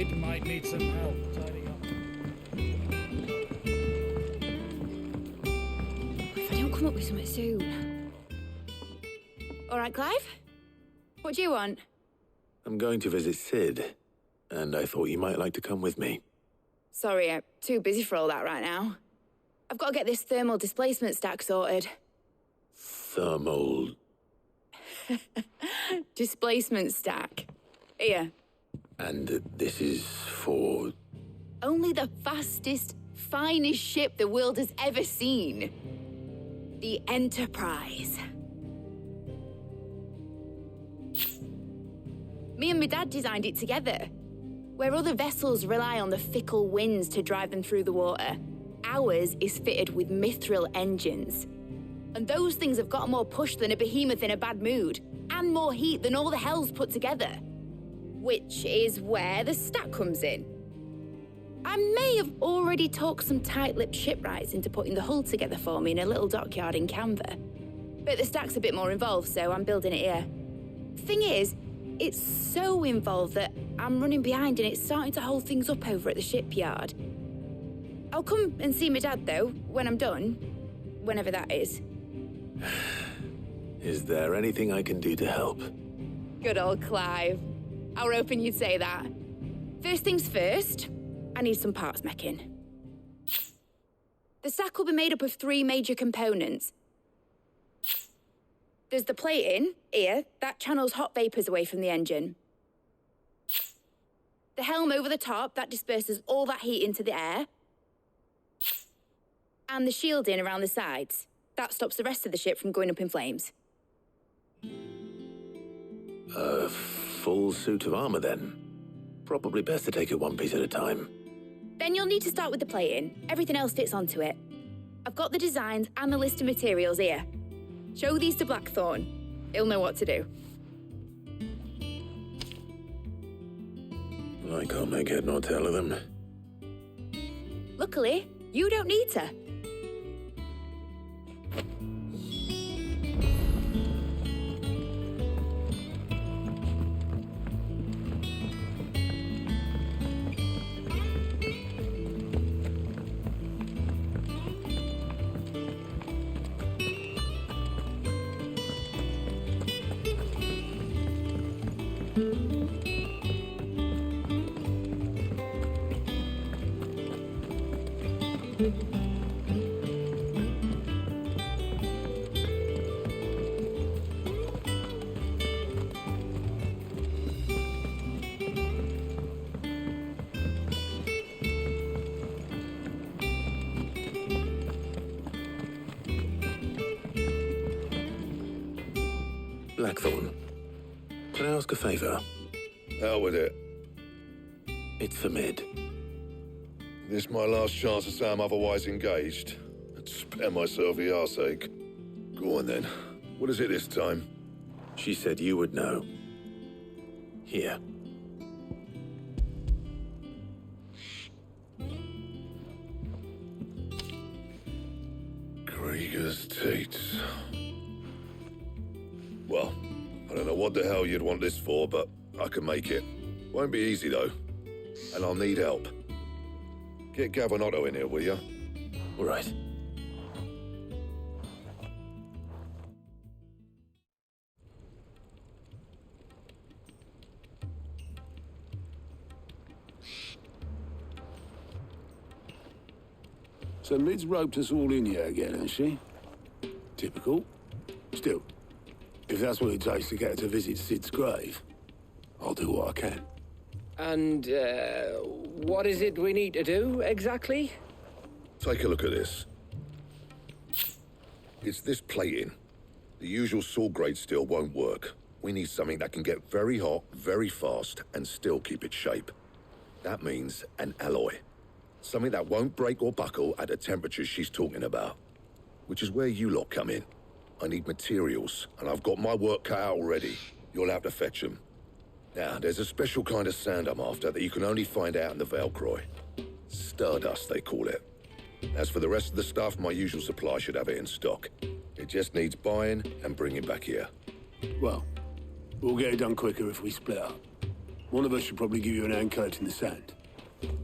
Sid might need some help tidying up. If I don't come up with something soon. All right, Clive? What do you want? I'm going to visit Sid, and I thought you might like to come with me. Sorry, I'm too busy for all that right now. I've got to get this thermal displacement stack sorted. Thermal... Displacement stack. Here. And this is for... Only the fastest, finest ship the world has ever seen. The Enterprise. Me and my dad designed it together. Where other vessels rely on the fickle winds to drive them through the water, ours is fitted with mithril engines. And those things have got more push than a behemoth in a bad mood, and more heat than all the hells put together. Which is where the stack comes in. I may have already talked some tight-lipped shipwrights into putting the hull together for me in a little dockyard in Canva. But the stack's a bit more involved, so I'm building it here. Thing is, it's so involved that I'm running behind and it's starting to hold things up over at the shipyard. I'll come and see my dad, though, when I'm done. Whenever that is. Is there anything I can do to help? Good old Clive. I were hoping you'd say that. First things first, I need some parts meching. The stack will be made up of 3 major components. There's the plating, here, that channels hot vapors away from the engine. The helm over the top, that disperses all that heat into the air. And the shielding around the sides. That stops the rest of the ship from going up in flames. A full suit of armor, then? Probably best to take it one piece at a time. Then you'll need to start with the plating. Everything else fits onto it. I've got the designs and the list of materials here. Show these to Blackthorn. He'll know what to do. I can't make head nor tail of them. Luckily, you don't need to. Blackthorn, can I ask a favor? Hell with it. It's for Mid. This my last chance to say I'm otherwise engaged. I'd spare myself the arseache. Go on then. What is it this time? She said you would know. Here. Krieger's teats. Well, I don't know what the hell you'd want this for, but I can make it. Won't be easy, though. And I'll need help. Get Gavin-Otto in here, will ya? All right. So Mid's roped us all in here again, hasn't she? Typical. Still, if that's what it takes to get her to visit Sid's grave, I'll do what I can. And, what is it we need to do, exactly? Take a look at this. It's this plating. The usual saw-grade steel won't work. We need something that can get very hot, very fast, and still keep its shape. That means an alloy. Something that won't break or buckle at the temperatures she's talking about. Which is where you lot come in. I need materials, and I've got my work cut out already. You'll have to fetch them. Now, there's a special kind of sand I'm after that you can only find out in the Valcroy. Stardust, they call it. As for the rest of the stuff, my usual supply should have it in stock. It just needs buying and bringing back here. Well, we'll get it done quicker if we split up. One of us should probably give you an handcoat in the sand.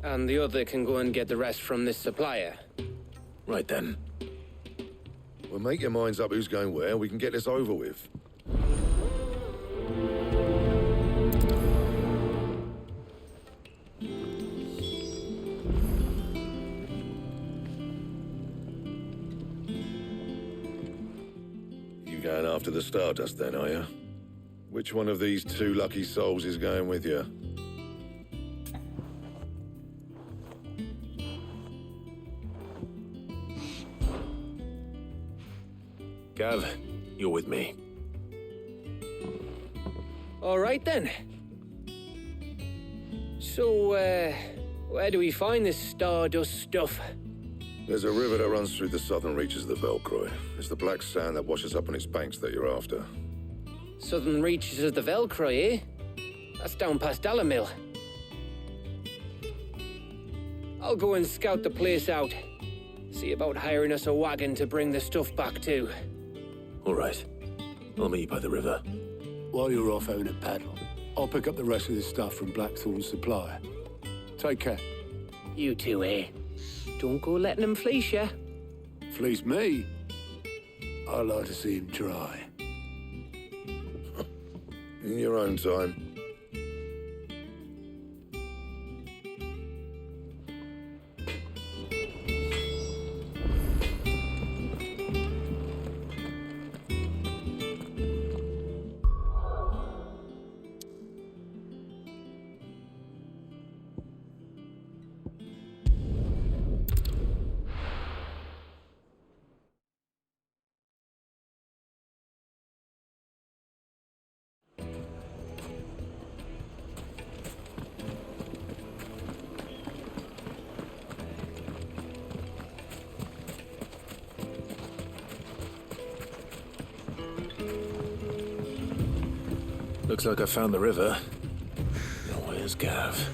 And the other can go and get the rest from this supplier. Right then. Well, make your minds up who's going where. We can get this over with. You going after the Stardust then, are you? Which one of these two lucky souls is going with you? Gav, you're with me. All right then. So, where do we find this Stardust stuff? There's a river that runs through the southern reaches of the Velcroy. It's the black sand that washes up on its banks that you're after. Southern reaches of the Velcroy, eh? That's down past Dalamil. I'll go and scout the place out. See about hiring us a wagon to bring the stuff back to. All right. I'll meet you by the river. While you're off having a paddle, I'll pick up the rest of this stuff from Blackthorn's supplier. Take care. You two, eh? Don't go letting him fleece ya. Fleece me? I like to see him try. In your own time. Looks like I found the river. Now where's Gav?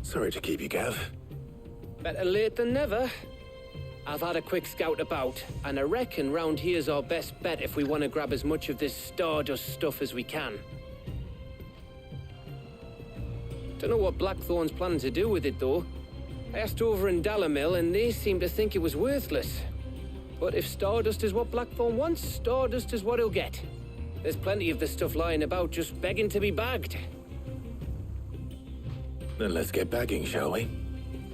Sorry to keep you, Gav. Better late than never. I've had a quick scout about, and I reckon round here's our best bet if we want to grab as much of this Stardust stuff as we can. Don't know what Blackthorn's planning to do with it, though. I asked over in Dalamil, and they seem to think it was worthless. But if Stardust is what Blackthorn wants, Stardust is what he'll get. There's plenty of this stuff lying about, just begging to be bagged. Then let's get bagging, shall we?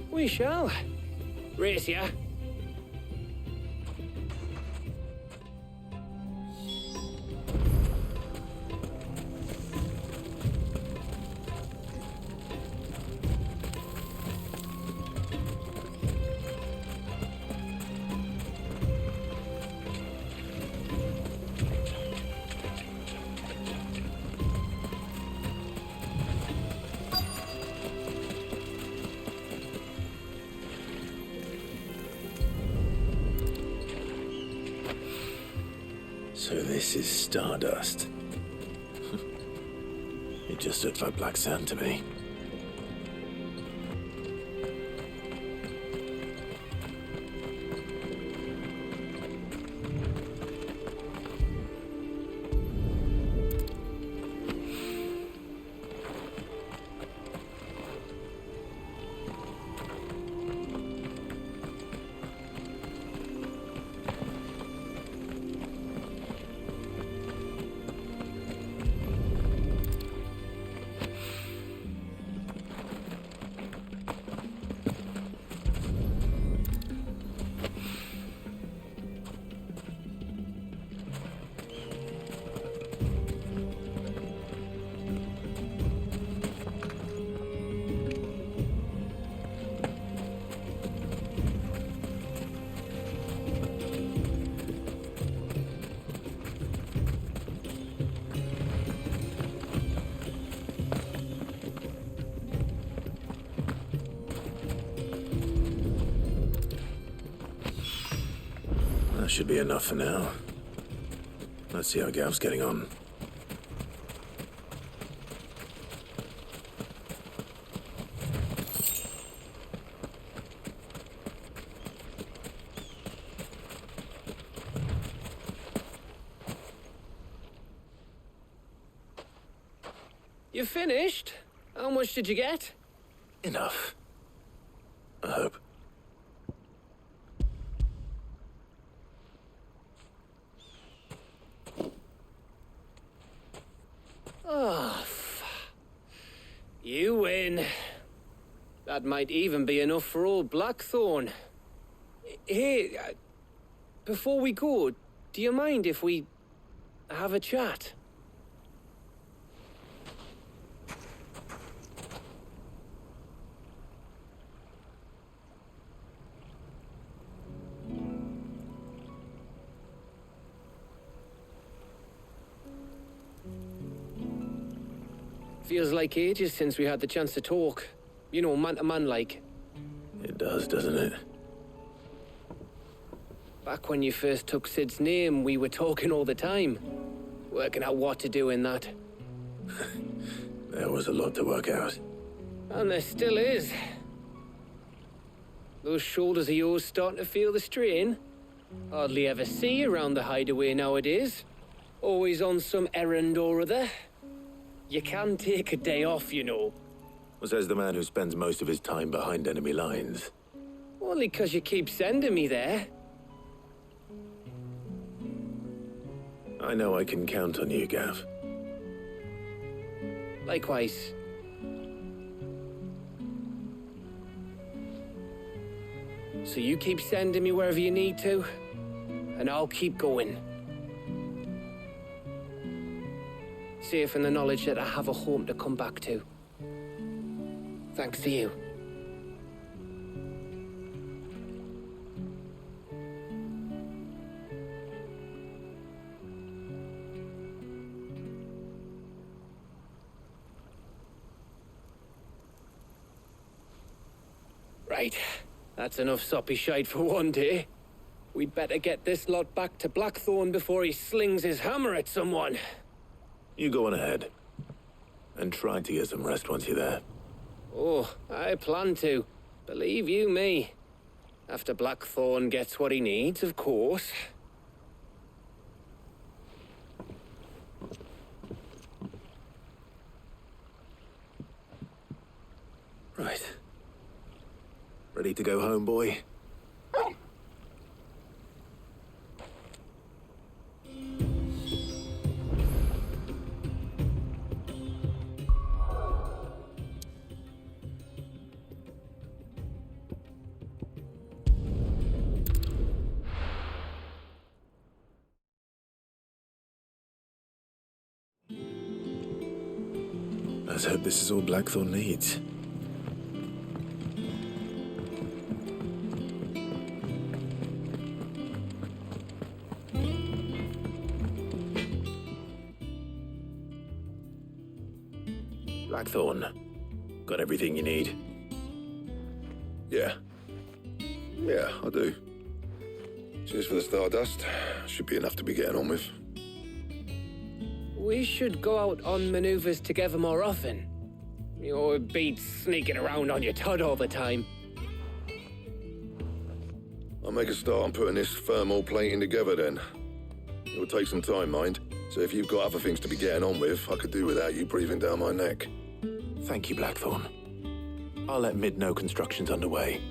We shall. Race ya. So this is Stardust. It just looks like black sand to me. That should be enough for now. Let's see how Gav's getting on. You finished? How much did you get? Enough. I hope. Oh, you win. That might even be enough for old Blackthorn. Hey, before we go, do you mind if we have a chat? Feels like ages since we had the chance to talk. You know, man to man like. It does, doesn't it? Back when you first took Sid's name, we were talking all the time. Working out what to do in that. There was a lot to work out. And there still is. Those shoulders of yours starting to feel the strain? Hardly ever see you around the hideaway nowadays. Always on some errand or other. You can take a day off, you know. Says the man who spends most of his time behind enemy lines. Only 'cause you keep sending me there. I know I can count on you, Gav. Likewise. So you keep sending me wherever you need to, and I'll keep going. Safe in the knowledge that I have a home to come back to. Thanks to you. Right. That's enough soppy shite for one day. We'd better get this lot back to Blackthorn before he slings his hammer at someone. You go on ahead. And try to get some rest once you're there. Oh, I plan to. Believe you me. After Blackthorn gets what he needs, of course. Right. Ready to go home, boy? Let's hope this is all Blackthorn needs. Blackthorn, got everything you need? Yeah. Yeah, I do. Cheers for the stardust. Should be enough to be getting on with. We should go out on maneuvers together more often. You're beat sneaking around on your Todd all the time. I'll make a start on putting this thermal plating together then. It will take some time, mind. So if you've got other things to be getting on with, I could do without you breathing down my neck. Thank you, Blackthorn. I'll let Mid know construction's underway.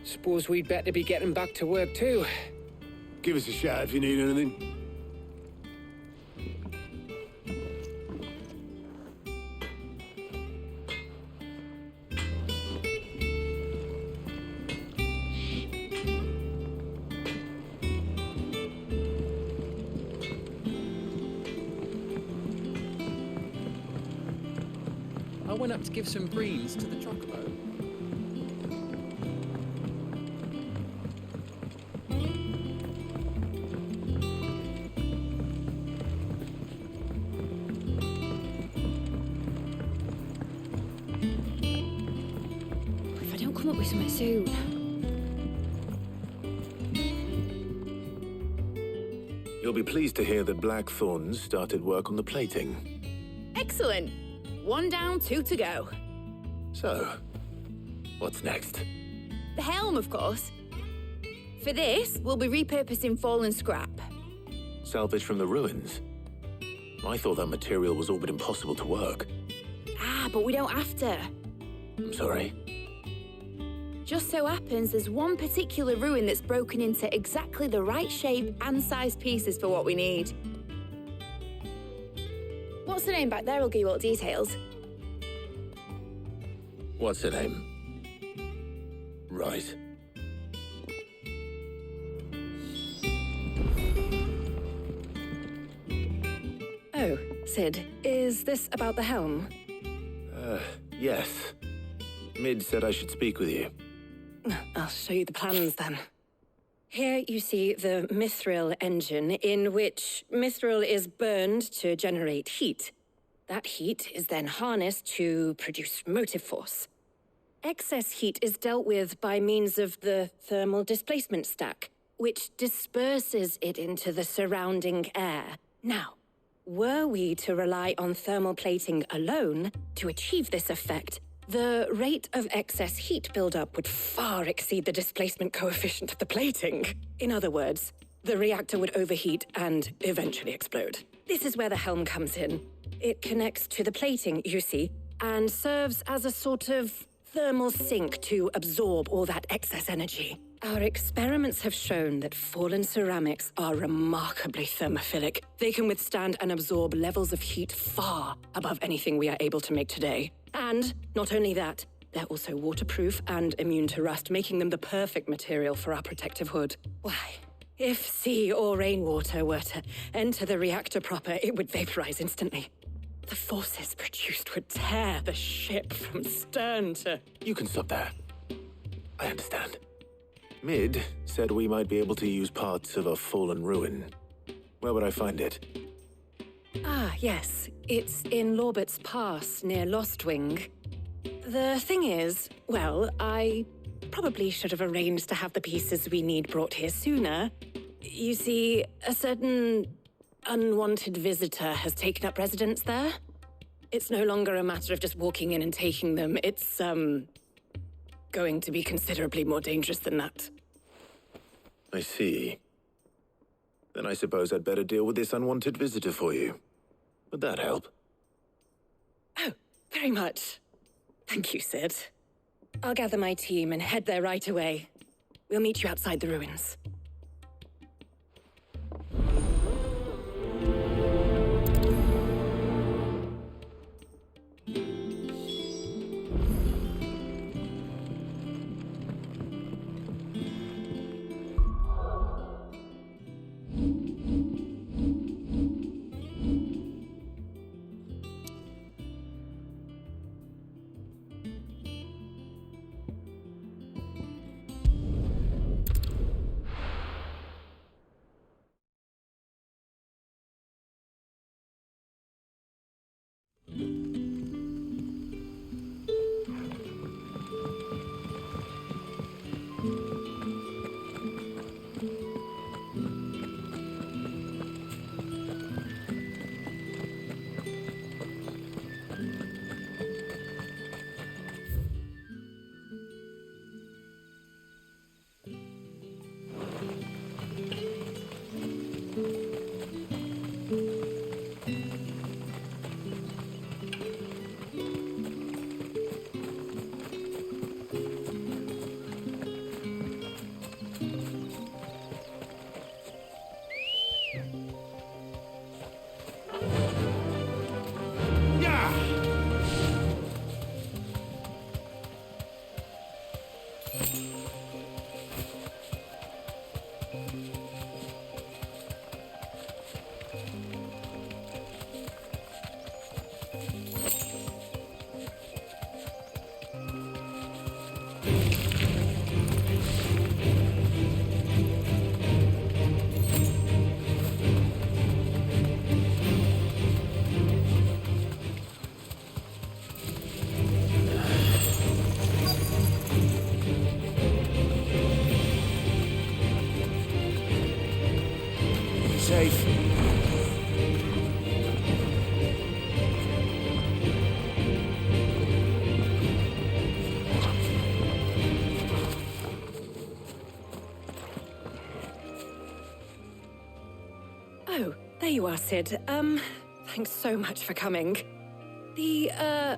Suppose we'd better be getting back to work too. Give us a shout if you need anything. I went up to give some greens to the chocobo. If I don't come up with something soon. You'll be pleased to hear that Blackthorn's started work on the plating. Excellent. 1 down, 2 to go. So, what's next? The helm, of course. For this, we'll be repurposing fallen scrap. Salvage from the ruins? I thought that material was all but impossible to work. Ah, but we don't have to. I'm sorry. Just so happens there's one particular ruin that's broken into exactly the right shape and size pieces for what we need. What's the name back there? I'll give you all the details. What's her name? Right. Oh, Sid, is this about the helm? Yes. Mid said I should speak with you. I'll show you the plans then. Here you see the mithril engine, in which mithril is burned to generate heat. That heat is then harnessed to produce motive force. Excess heat is dealt with by means of the thermal displacement stack, which disperses it into the surrounding air. Now, were we to rely on thermal plating alone to achieve this effect, the rate of excess heat buildup would far exceed the displacement coefficient of the plating. In other words, the reactor would overheat and eventually explode. This is where the helm comes in. It connects to the plating, you see, and serves as a sort of thermal sink to absorb all that excess energy. Our experiments have shown that fallen ceramics are remarkably thermophilic. They can withstand and absorb levels of heat far above anything we are able to make today. And not only that, they're also waterproof and immune to rust, making them the perfect material for our protective hood. Why, if sea or rainwater were to enter the reactor proper, it would vaporize instantly. The forces produced would tear the ship from stern to... You can stop there. I understand. Mid said we might be able to use parts of a fallen ruin. Where would I find it? Ah, yes. It's in Lorbert's Pass, near Lostwing. The thing is, well, I probably should have arranged to have the pieces we need brought here sooner. You see, a certain unwanted visitor has taken up residence there. It's no longer a matter of just walking in and taking them. It's, going to be considerably more dangerous than that. I see. Then I suppose I'd better deal with this unwanted visitor for you. Would that help? Oh, very much. Thank you, Sid. I'll gather my team and head there right away. We'll meet you outside the ruins. you are, Sid. Thanks so much for coming. The,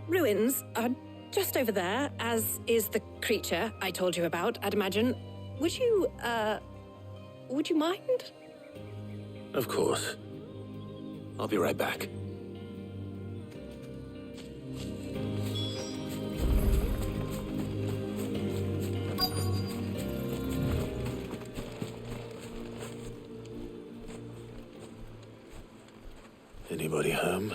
ruins are just over there, as is the creature I told you about, I'd imagine. Would you mind? Of course. I'll be right back. Anybody home?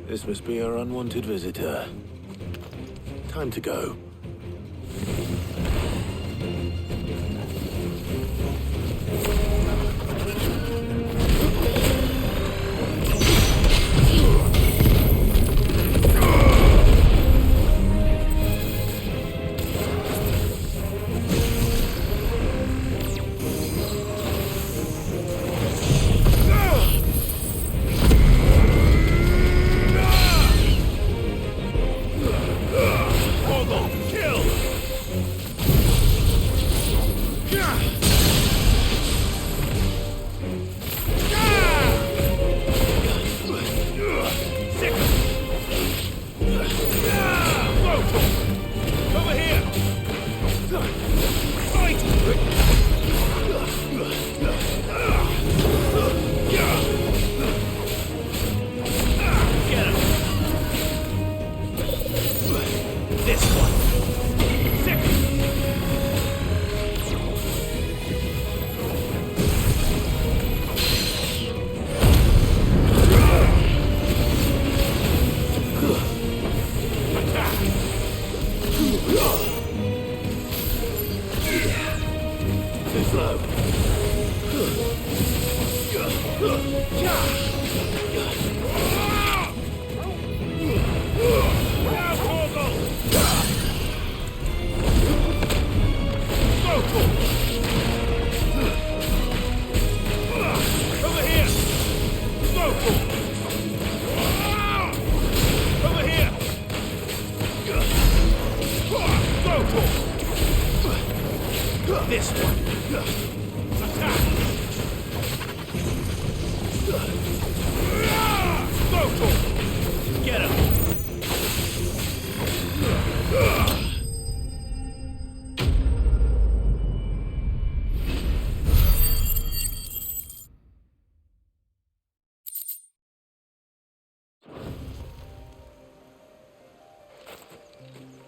This must be our unwanted visitor. Time to go.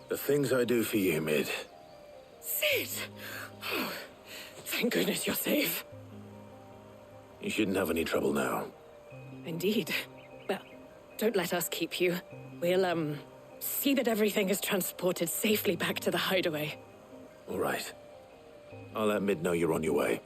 The things I do for you, Mid. Sid! Oh, thank goodness you're safe. You shouldn't have any trouble now. Indeed. Well, don't let us keep you. We'll, see that everything is transported safely back to the hideaway. All right. I'll let Mid know you're on your way.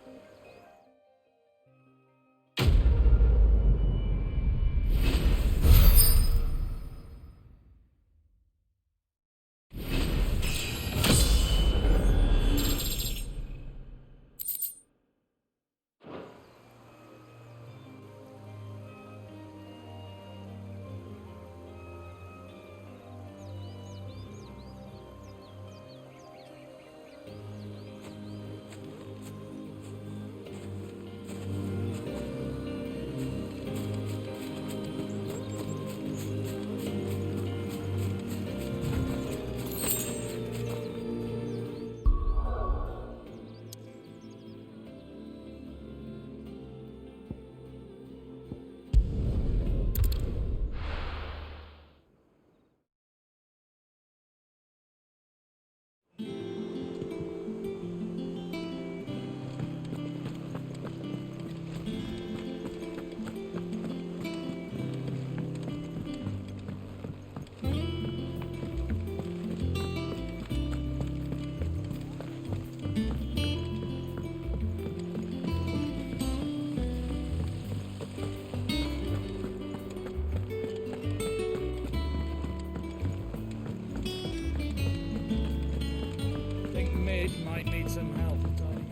Might need some help, Tony.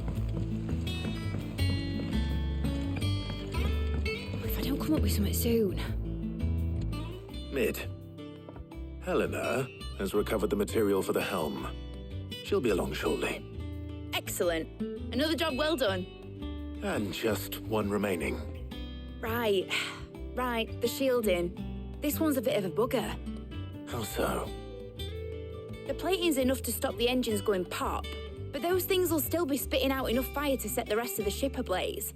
If I don't come up with something soon. Mid. Helena has recovered the material for the helm. She'll be along shortly. Excellent. Another job well done. And just one remaining. Right, the shielding. This one's a bit of a bugger. How so? The plating's enough to stop the engines going pop, but those things will still be spitting out enough fire to set the rest of the ship ablaze.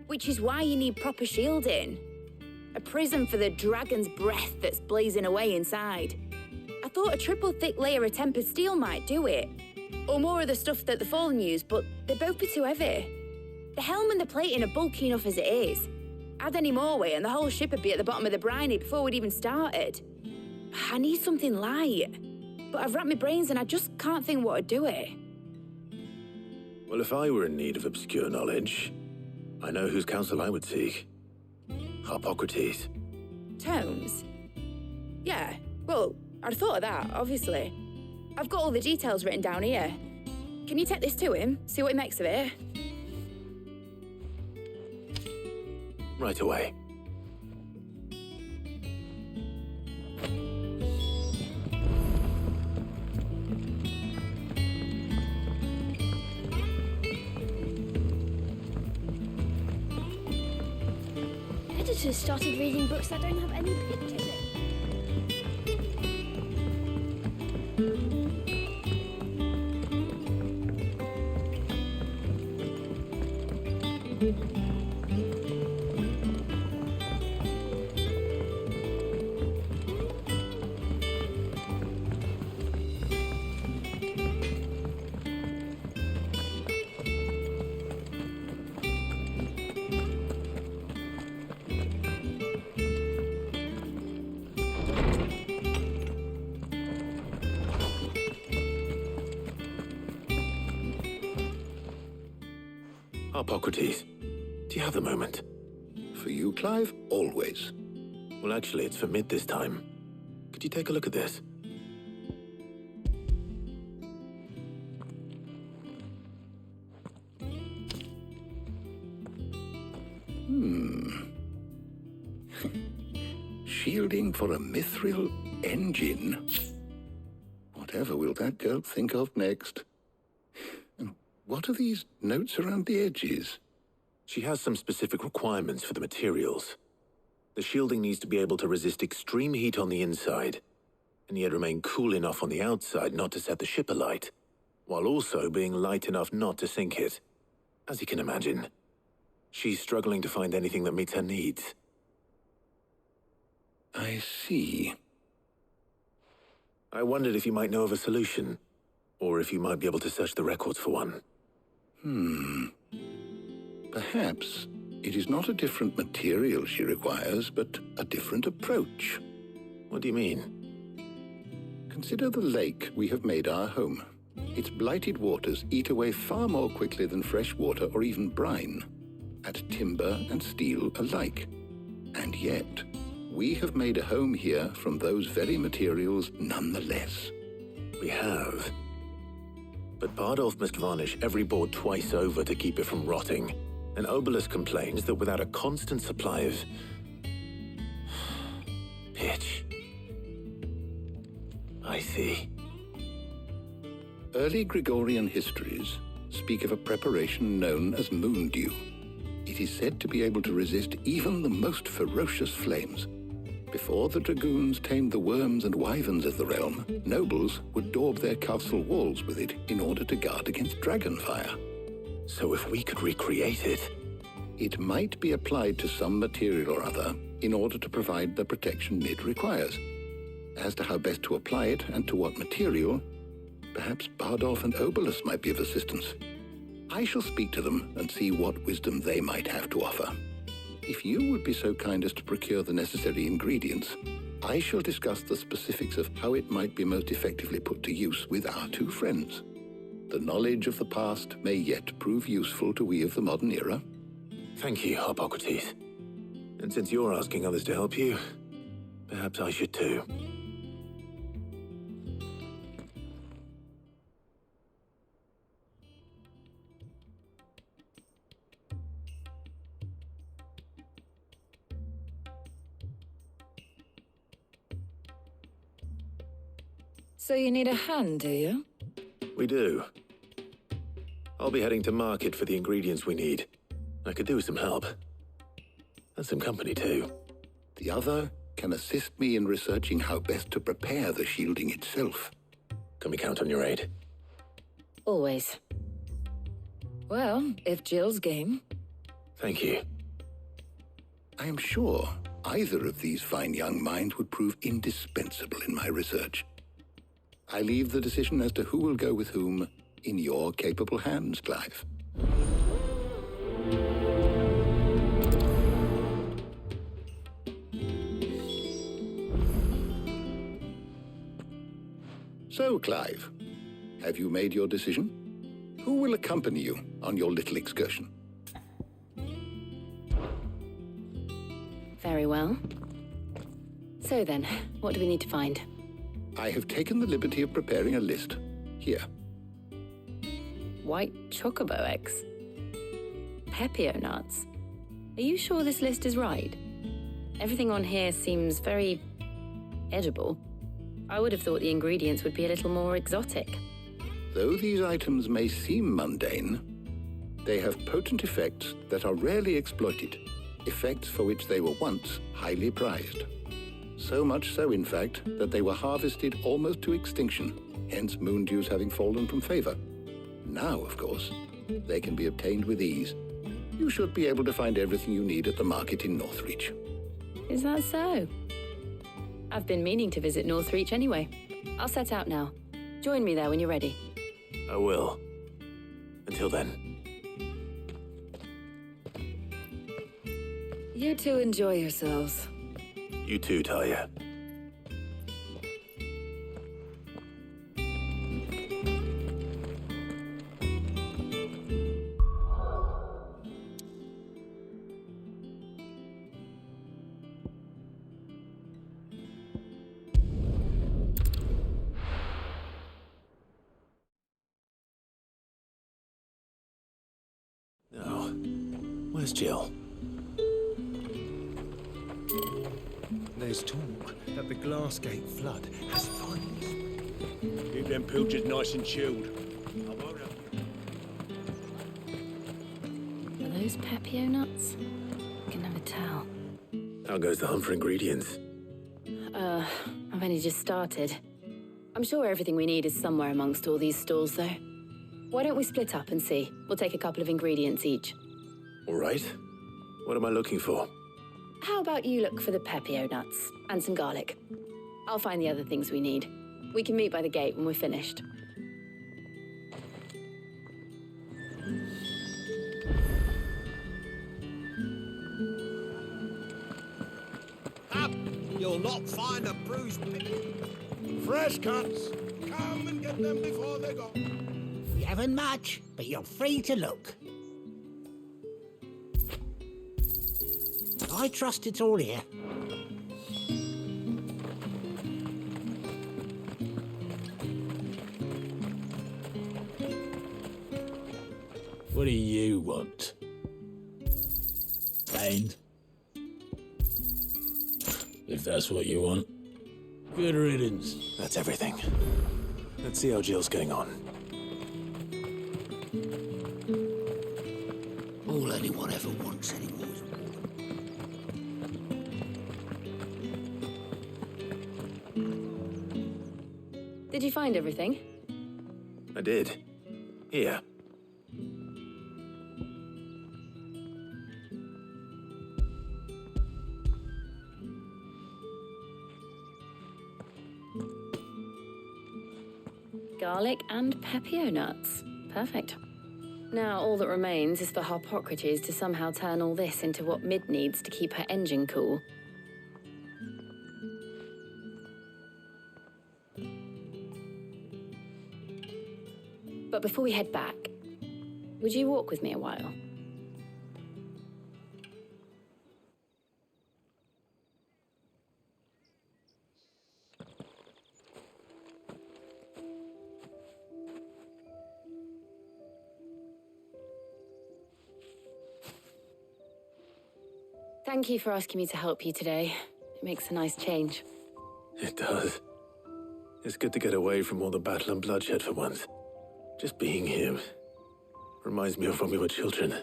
Which is why you need proper shielding. A prism for the dragon's breath that's blazing away inside. I thought a triple thick layer of tempered steel might do it. Or more of the stuff that the Fallen use, but they'd both be too heavy. The helm and the plating are bulky enough as it is. Add any more weight and the whole ship would be at the bottom of the briny before we'd even started. I need something light. But I've racked my brains and I just can't think what would do it. Well, if I were in need of obscure knowledge, I know whose counsel I would seek. Harpocrates. Tomes? Yeah, well, I'd thought of that, obviously. I've got all the details written down here. Can you take this to him, see what he makes of it? Right away. Editors started reading books that don't have any pictures in. Harpocrates, do you have a moment? For you, Clive, always. Well, actually, it's for Mid this time. Could you take a look at this? Shielding for a mithril engine? Whatever will that girl think of next? And what are these notes around the edges? She has some specific requirements for the materials. The shielding needs to be able to resist extreme heat on the inside, and yet remain cool enough on the outside not to set the ship alight, while also being light enough not to sink it. As you can imagine, she's struggling to find anything that meets her needs. I see. I wondered if you might know of a solution, or if you might be able to search the records for one. Perhaps it is not a different material she requires, but a different approach. What do you mean? Consider the lake we have made our home. Its blighted waters eat away far more quickly than fresh water or even brine, at timber and steel alike. And yet, we have made a home here from those very materials nonetheless. We have. But Bardolph must varnish every board twice over to keep it from rotting. And Obelus complains that without a constant supply of pitch. I see. Early Gregorian histories speak of a preparation known as moon dew. It is said to be able to resist even the most ferocious flames. Before the dragoons tamed the worms and wyverns of the realm, nobles would daub their castle walls with it in order to guard against dragonfire. So if we could recreate it... It might be applied to some material or other in order to provide the protection Mid requires. As to how best to apply it and to what material, perhaps Bardolph and Obelus might be of assistance. I shall speak to them and see what wisdom they might have to offer. If you would be so kind as to procure the necessary ingredients, I shall discuss the specifics of how it might be most effectively put to use with our two friends. The knowledge of the past may yet prove useful to we of the modern era. Thank you, Harpocrates. And since you're asking others to help you, perhaps I should too. So you need a hand, do you? We do. I'll be heading to market for the ingredients we need. I could do with some help. And some company, too. The other can assist me in researching how best to prepare the shielding itself. Can we count on your aid? Always. Well, if Jill's game. Thank you. I am sure either of these fine young minds would prove indispensable in my research. I leave the decision as to who will go with whom in your capable hands, Clive. So, Clive, have you made your decision? Who will accompany you on your little excursion? Very well. So then, what do we need to find? I have taken the liberty of preparing a list. Here. White chocobo eggs. Pepio nuts. Are you sure this list is right? Everything on here seems very edible. I would have thought the ingredients would be a little more exotic. Though these items may seem mundane, they have potent effects that are rarely exploited, effects for which they were once highly prized. So much so, in fact, that they were harvested almost to extinction, hence moon dews having fallen from favor. Now, of course, they can be obtained with ease. You should be able to find everything you need at the market in Northreach. Is that so? I've been meaning to visit Northreach anyway. I'll set out now. Join me there when you're ready. I will. Until then. You two enjoy yourselves. You too, Talia. Now, where's Jill? There's talk that the Glassgate flood has finally... Keep them pilchards nice and chilled. I won't help you. Are those Pepio nuts? I can never tell. How goes the hunt for ingredients? I've only just started. I'm sure everything we need is somewhere amongst all these stalls, though. Why don't we split up and see? We'll take a couple of ingredients each. All right. What am I looking for? How about you look for the Pepio nuts and some garlic? I'll find the other things we need. We can meet by the gate when we're finished. Up! You'll not find a bruised pig. Fresh cuts. Come and get them before they go. We haven't much, but you're free to look. I trust it's all here. What do you want? And if that's what you want, good riddance. That's everything. Let's see how Jill's getting on. All anyone ever wants anymore is Did you find everything? I did. Here. Garlic and Pepio nuts. Perfect. Now all that remains is for Harpocrates to somehow turn all this into what Mid needs to keep her engine cool. But before we head back, would you walk with me a while? Thank you for asking me to help you today. It makes a nice change. It does. It's good to get away from all the battle and bloodshed for once. Just being here reminds me of when we were children.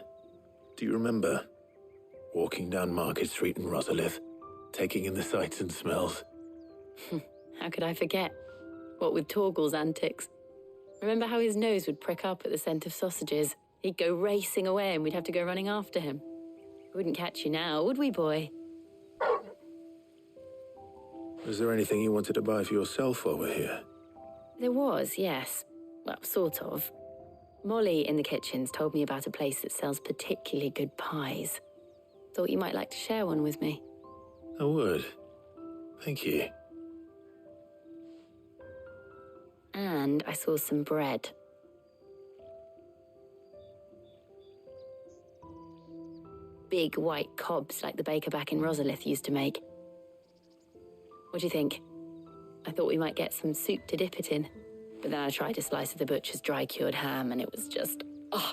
Do you remember? Walking down Market Street in Rosalith, taking in the sights and smells. How could I forget? What with Torgal's antics. Remember how his nose would prick up at the scent of sausages? He'd go racing away and we'd have to go running after him. We wouldn't catch you now, would we, boy? Was there anything you wanted to buy for yourself while we're here? There was, yes. Well, sort of. Molly in the kitchens told me about a place that sells particularly good pies. Thought you might like to share one with me. I would. Thank you. And I saw some bread. Big white cobs like the baker back in Rosalith used to make. What do you think? I thought we might get some soup to dip it in. But then I tried a slice of the butcher's dry-cured ham and it was just... oh.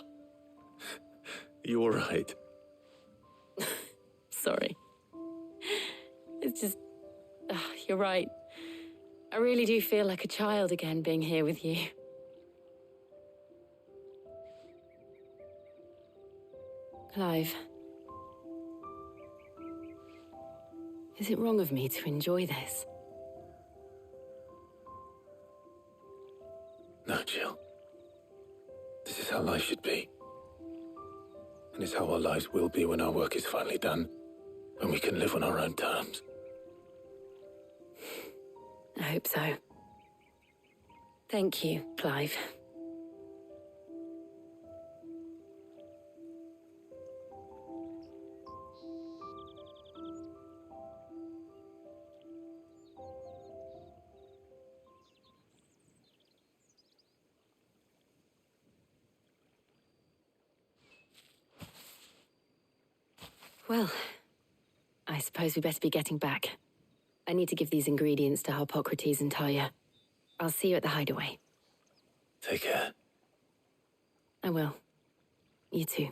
You all right? Sorry. It's just... you're right. I really do feel like a child again being here with you. Clive. Is it wrong of me to enjoy this? No, Jill. This is how life should be. And it's how our lives will be when our work is finally done. When we can live on our own terms. I hope so. Thank you, Clive. Well, I suppose we better be getting back. I need to give these ingredients to Harpocrates and Tarja. I'll see you at the hideaway. Take care. I will. You too.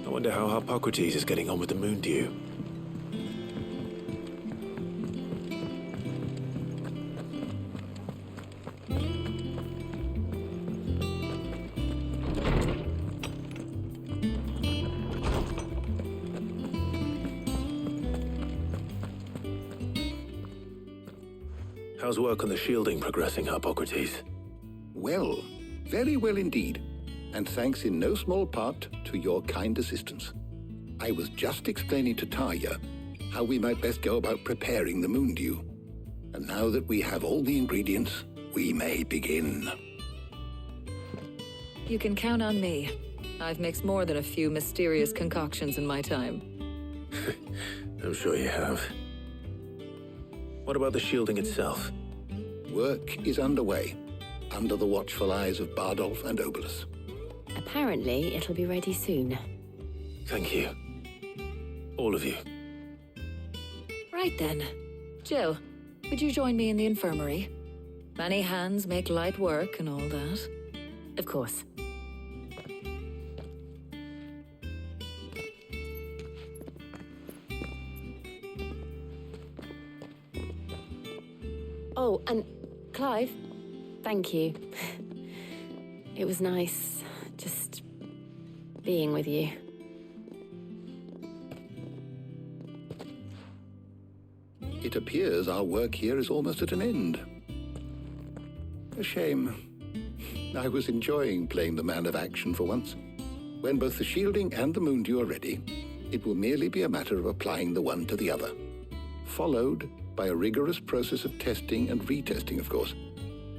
I wonder how Harpocrates is getting on with the moon dew. How's work on the shielding progressing, Harpocrates? Well, very well indeed. And thanks in no small part to your kind assistance. I was just explaining to Tarja how we might best go about preparing the moon dew. And now that we have all the ingredients, we may begin. You can count on me. I've mixed more than a few mysterious concoctions in my time. I'm sure you have. What about the shielding itself? Work is underway, under the watchful eyes of Bardolph and Obolus. Apparently, it'll be ready soon. Thank you. All of you. Right then. Jill, would you join me in the infirmary? Many hands make light work and all that. Of course. Oh, and Clive, thank you. It was nice just being with you. It appears our work here is almost at an end. A shame. I was enjoying playing the man of action for once. When both the shielding and the moon dew are ready, it will merely be a matter of applying the one to the other. Followed by a rigorous process of testing and retesting, of course.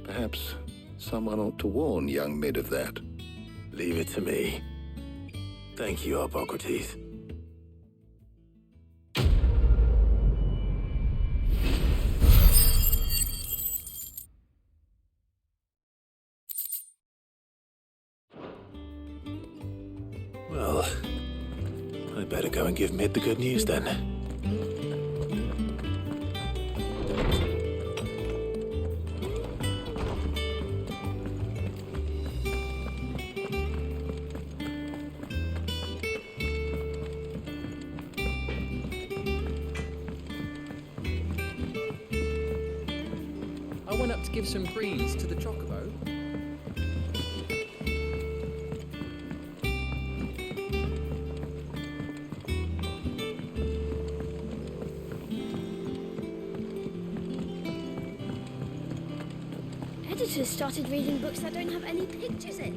Perhaps someone ought to warn young Mid of that. Leave it to me. Thank you, Harpocrates. give Mid the good news then. I went up to give some greens to the chocobo. Editors started reading books that don't have any pictures in.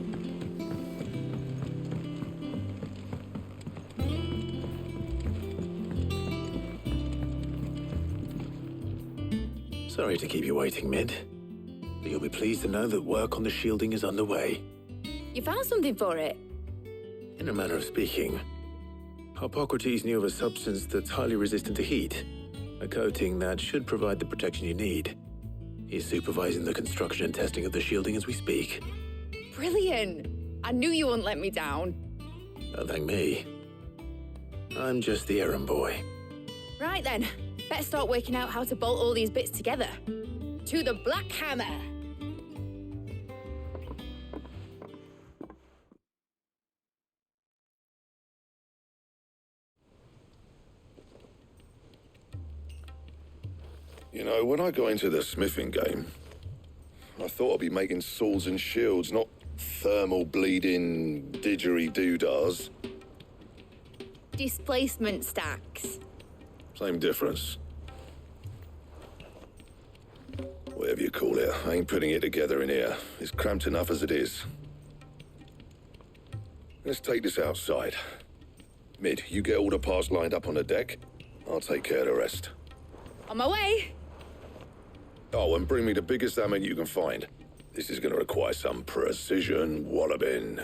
Sorry to keep you waiting, Mid. But you'll be pleased to know that work on the shielding is underway. You found something for it? In a manner of speaking, Hippocrates knew of a substance that's highly resistant to heat, a coating that should provide the protection you need. He's supervising the construction and testing of the shielding as we speak. Brilliant! I knew you wouldn't let me down. Don't thank me. I'm just the errand boy. Right then, better start working out how to bolt all these bits together. To the Black Hammer! You know, when I got into the smithing game, I thought I'd be making swords and shields, not thermal bleeding didgeridoo-dahs. Displacement stacks. Same difference. Whatever you call it, I ain't putting it together in here. It's cramped enough as it is. Let's take this outside. Mid, you get all the parts lined up on the deck. I'll take care of the rest. On my way! Oh, and bring me the biggest hammer you can find. This is gonna require some precision walloping.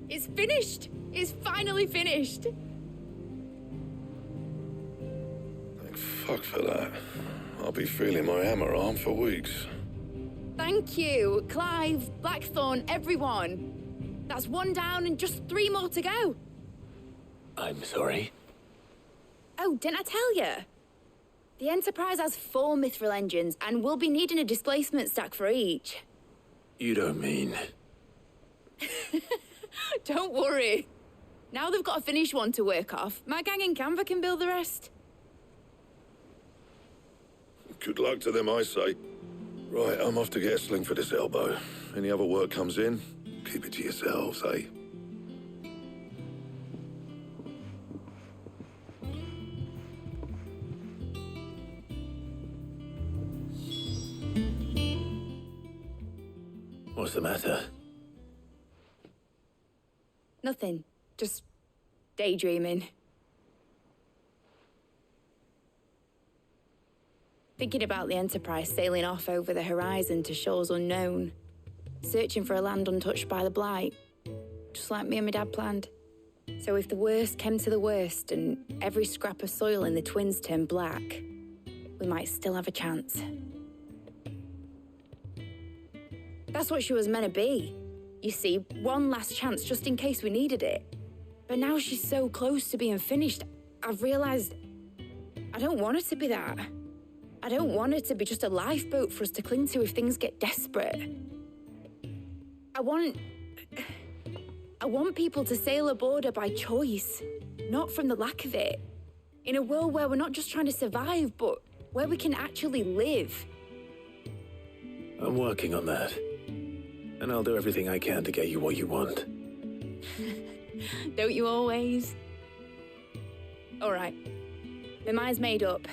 It's finished! It's finally finished! Thank fuck for that. I'll be feeling my hammer arm for weeks. Thank you, Clive, Blackthorn, everyone. That's one down and just 3 more to go. I'm sorry. Oh, didn't I tell you? The Enterprise has 4 mithril engines, and we'll be needing a displacement stack for each. You don't mean... Don't worry. Now they've got a finished one to work off, my gang in Canva can build the rest. Good luck to them, I say. Right, I'm off to get a sling for this elbow. Any other work comes in, keep it to yourselves, eh? What's the matter? Nothing. Just daydreaming. Thinking about the Enterprise sailing off over the horizon to shores unknown, searching for a land untouched by the Blight, just like me and my dad planned. So if the worst came to the worst and every scrap of soil in the Twins turned black, we might still have a chance. That's what she was meant to be. You see, one last chance just in case we needed it. But now she's so close to being finished, I've realized I don't want it to be that. I don't want it to be just a lifeboat for us to cling to if things get desperate. I want people to sail aboard her by choice, not from the lack of it. In a world where we're not just trying to survive, but where we can actually live. I'm working on that. And I'll do everything I can to get you what you want. Don't you always? All right. My mind's made up.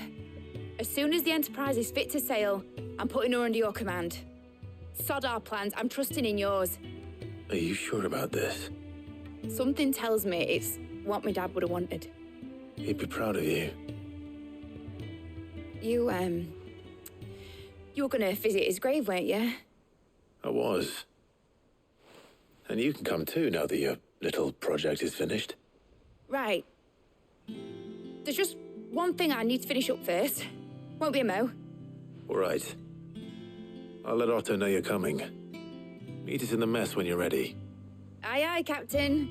As soon as the Enterprise is fit to sail, I'm putting her under your command. Sod our plans, I'm trusting in yours. Are you sure about this? Something tells me it's what my dad would have wanted. He'd be proud of you. You were gonna visit his grave, weren't you? I was. And you can come too now that your little project is finished. Right. There's just one thing I need to finish up first. Won't be a mo. All right. I'll let Otto know you're coming. Meet us in the mess when you're ready. Aye, aye, Captain.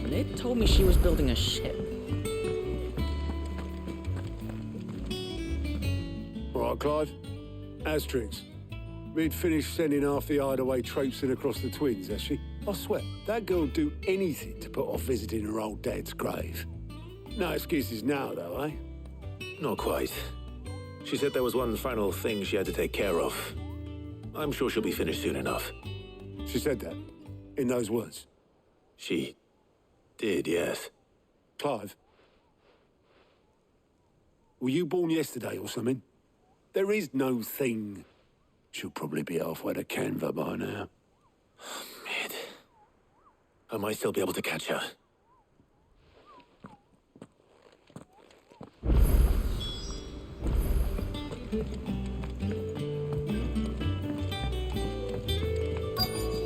Ned told me she was building a ship. All right, Clive. Asterix. We'd finished sending half the hideaway traipsing across the Twins, has she? I swear, that girl'd do anything to put off visiting her old dad's grave. No excuses now, though, eh? Not quite. She said there was one final thing she had to take care of. I'm sure she'll be finished soon enough. She said that? In those words? She did, yes. Clive? Were you born yesterday or something? There is no thing. She'll probably be halfway to Canva by now. Mid. I might still be able to catch her.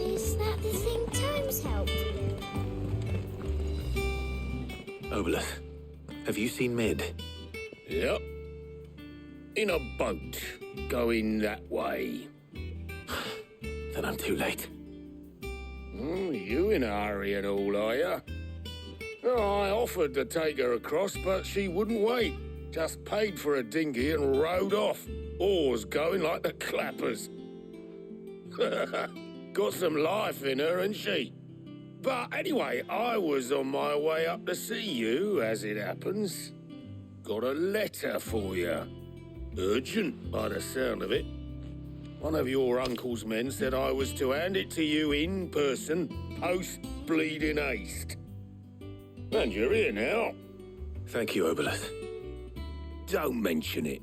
Is that the thing Tomes helped with? Obolus, have you seen Mid? Yep. In a boat, going that way. Then I'm too late. You in a hurry and all, are you? Oh, I offered to take her across, but she wouldn't wait. Just paid for a dinghy and rowed off. Oars going like the clappers. Got some life in her, ain't she? But anyway, I was on my way up to see you, as it happens. Got a letter for you. Urgent, by the sound of it. One of your uncle's men said I was to hand it to you in person, post-bleeding haste. And you're here now. Thank you, Obolus. Don't mention it.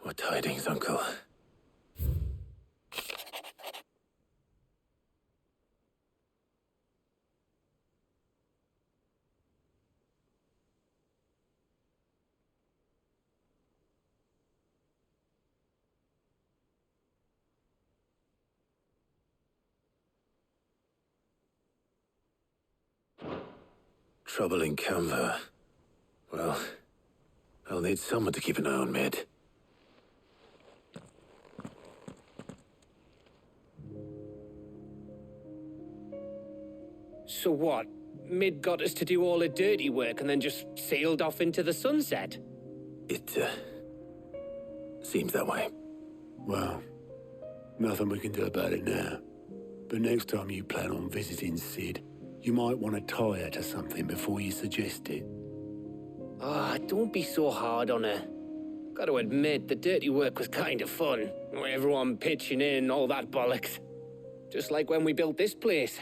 What tidings, Uncle? Trouble in Canva. Well, I'll need someone to keep an eye on Mid. So what? Mid got us to do all the dirty work and then just sailed off into the sunset? It, seems that way. Well, nothing we can do about it now. But next time you plan on visiting Sid, you might want to tie her to something before you suggest it. Ah, don't be so hard on her. Got to admit, the dirty work was kind of fun. Everyone pitching in, all that bollocks. Just like when we built this place.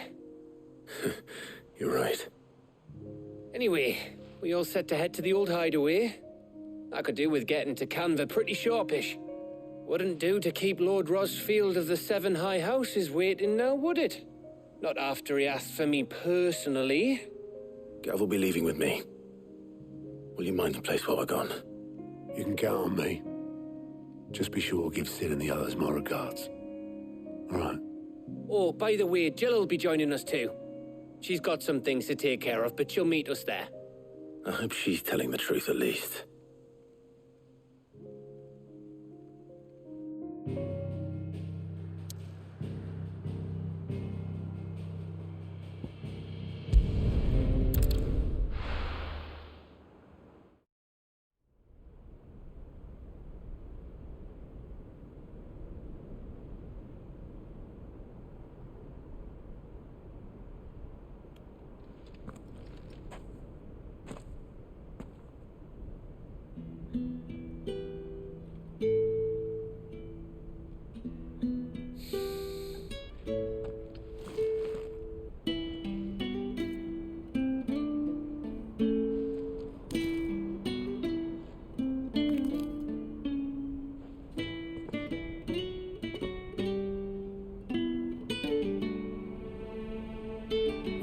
You're right. Anyway, we all set to head to the old hideaway. I could do with getting to Canva pretty sharpish. Wouldn't do to keep Lord Rosfield of the Seven High Houses waiting now, would it? Not after he asked for me personally. Gav will be leaving with me. Will you mind the place while we're gone? You can count on me. Just be sure to give Sid and the others my regards. All right. Oh, by the way, Jill will be joining us too. She's got some things to take care of, but she'll meet us there. I hope she's telling the truth at least.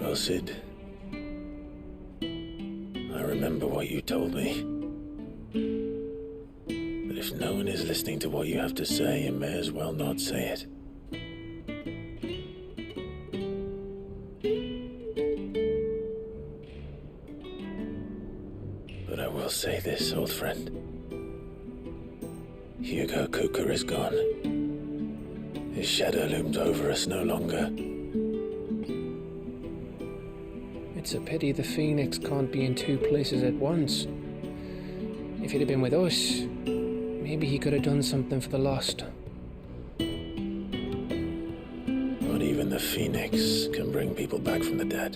Well, Sid, I remember what you told me. But if no one is listening to what you have to say, you may as well not say it. But I will say this, old friend. Hugo Kuka is gone. His shadow looms over us no longer. It's a pity the Phoenix can't be in two places at once. If he'd have been with us, maybe he could have done something for the lost. Not even the Phoenix can bring people back from the dead.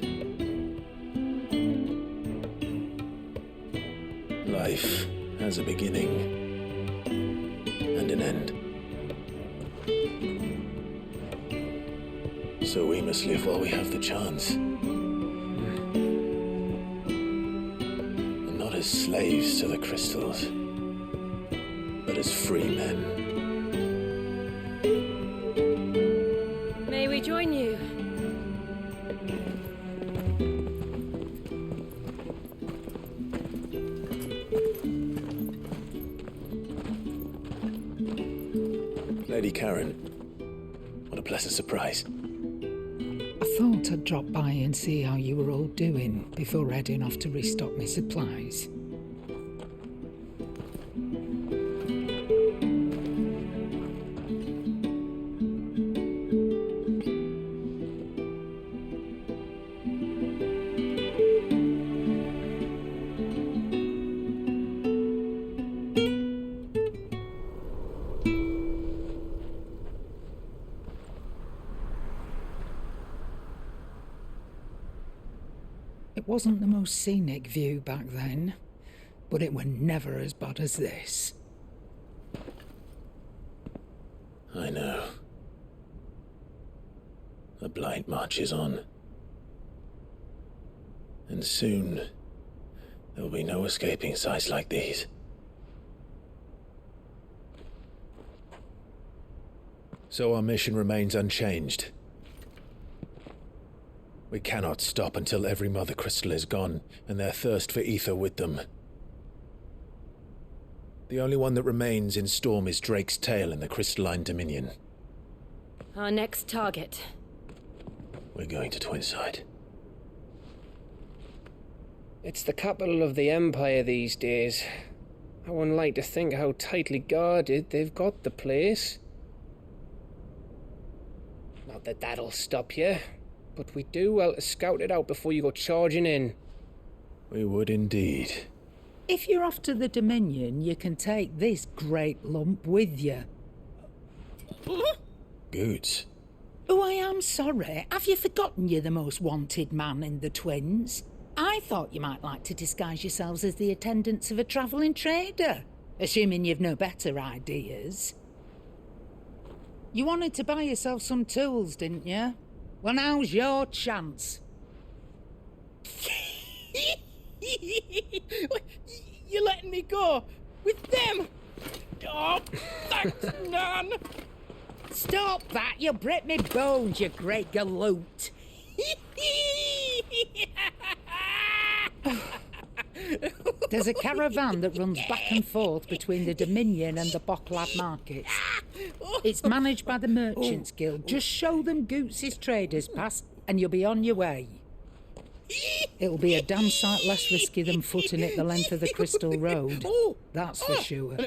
Life has a beginning and an end. So we must live while we have the chance. And not as slaves to the crystals, but as free men. May we join you? Lady Karen, what a pleasant surprise. I thought I'd drop by and see how you were all doing before heading off to restock my supplies. It wasn't the most scenic view back then, but it were never as bad as this. I know. The Blight marches on. And soon, there will be no escaping sights like these. So our mission remains unchanged. We cannot stop until every Mother Crystal is gone, and their thirst for ether with them. The only one that remains in Storm is Drake's Tail in the Crystalline Dominion. Our next target. We're going to Twinside. It's the capital of the Empire these days. I wouldn't like to think how tightly guarded they've got the place. Not that that'll stop you. But we do well to scout it out before you go charging in. We would indeed. If you're off to the Dominion, you can take this great lump with you. Goods. Oh, I am sorry. Have you forgotten you're the most wanted man in the Twins? I thought you might like to disguise yourselves as the attendants of a travelling trader, assuming you've no better ideas. You wanted to buy yourself some tools, didn't you? Well, now's your chance. You're letting me go with them? Oh, thanks, Nan. Stop that! You'll break me bones, you great galoot. There's a caravan that runs back and forth between the Dominion and the Bocklad markets. It's managed by the Merchants Guild. Just show them Goots' traders pass and you'll be on your way. It'll be a damn sight less risky than footing it the length of the Crystal Road. That's for sure.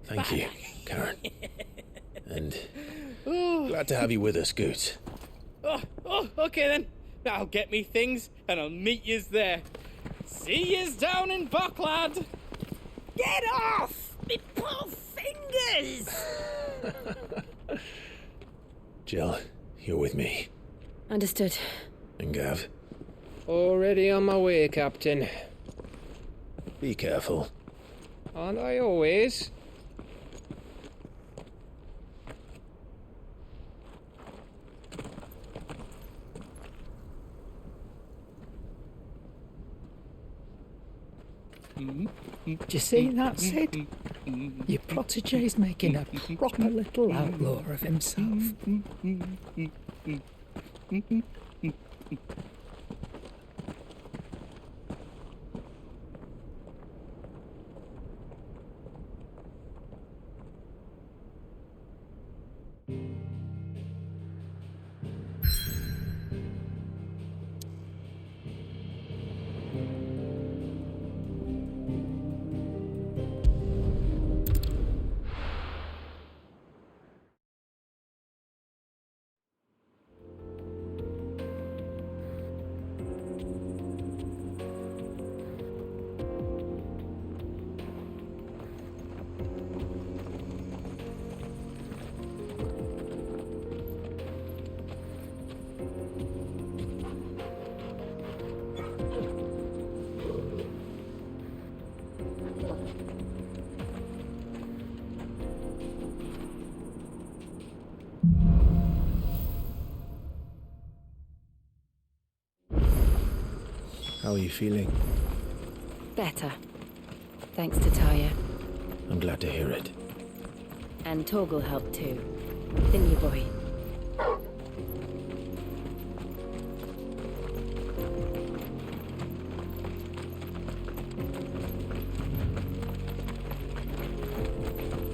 Thank you, Karen. And glad to have you with us, Goots. Okay then. I'll get me things and I'll meet yous there. See yous down in Bocklad. Get off! Me poor fingers! Jill, you're with me. Understood. And Gav? Already on my way, Captain. Be careful. Aren't I always? Do you see that, Sid? Your protege's making a proper little outlaw of himself. How are you feeling? Better. Thanks to Taya. I'm glad to hear it. And Torgal helped too. Didn't you, boy?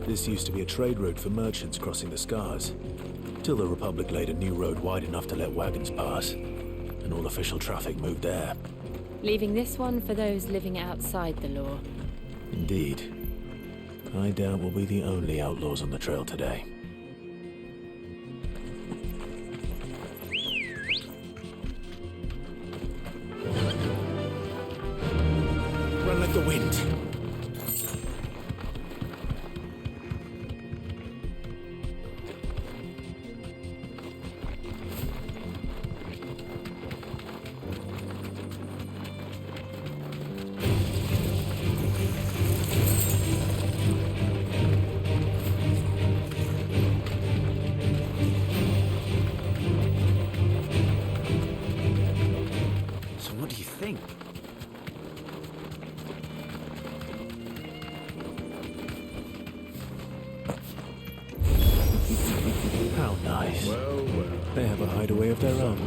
This used to be a trade route for merchants crossing the Scars, till the Republic laid a new road wide enough to let wagons pass, and all official traffic moved there. Leaving this one for those living outside the law. Indeed. I doubt we'll be the only outlaws on the trail today. Run like the wind. They have a hideaway of their own.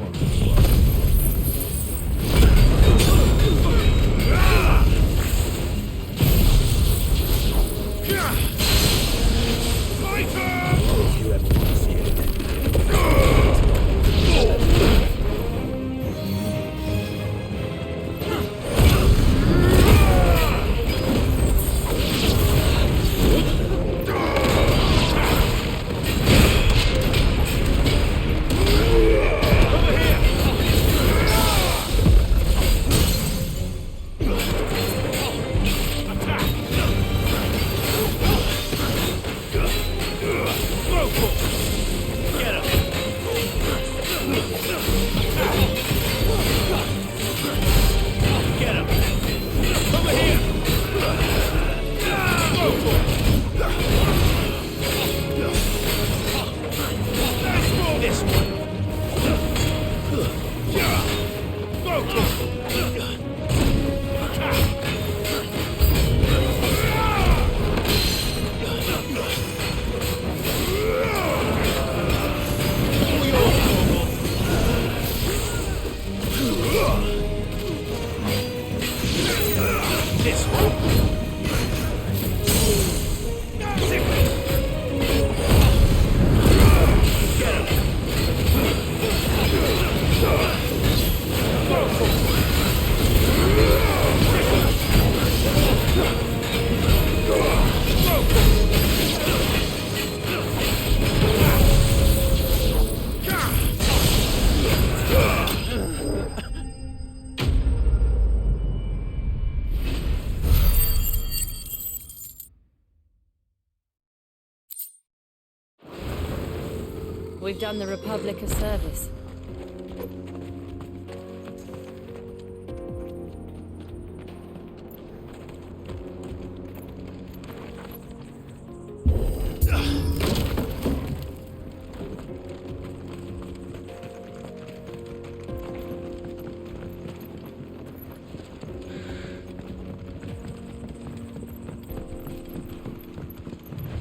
We've done the Republic a service.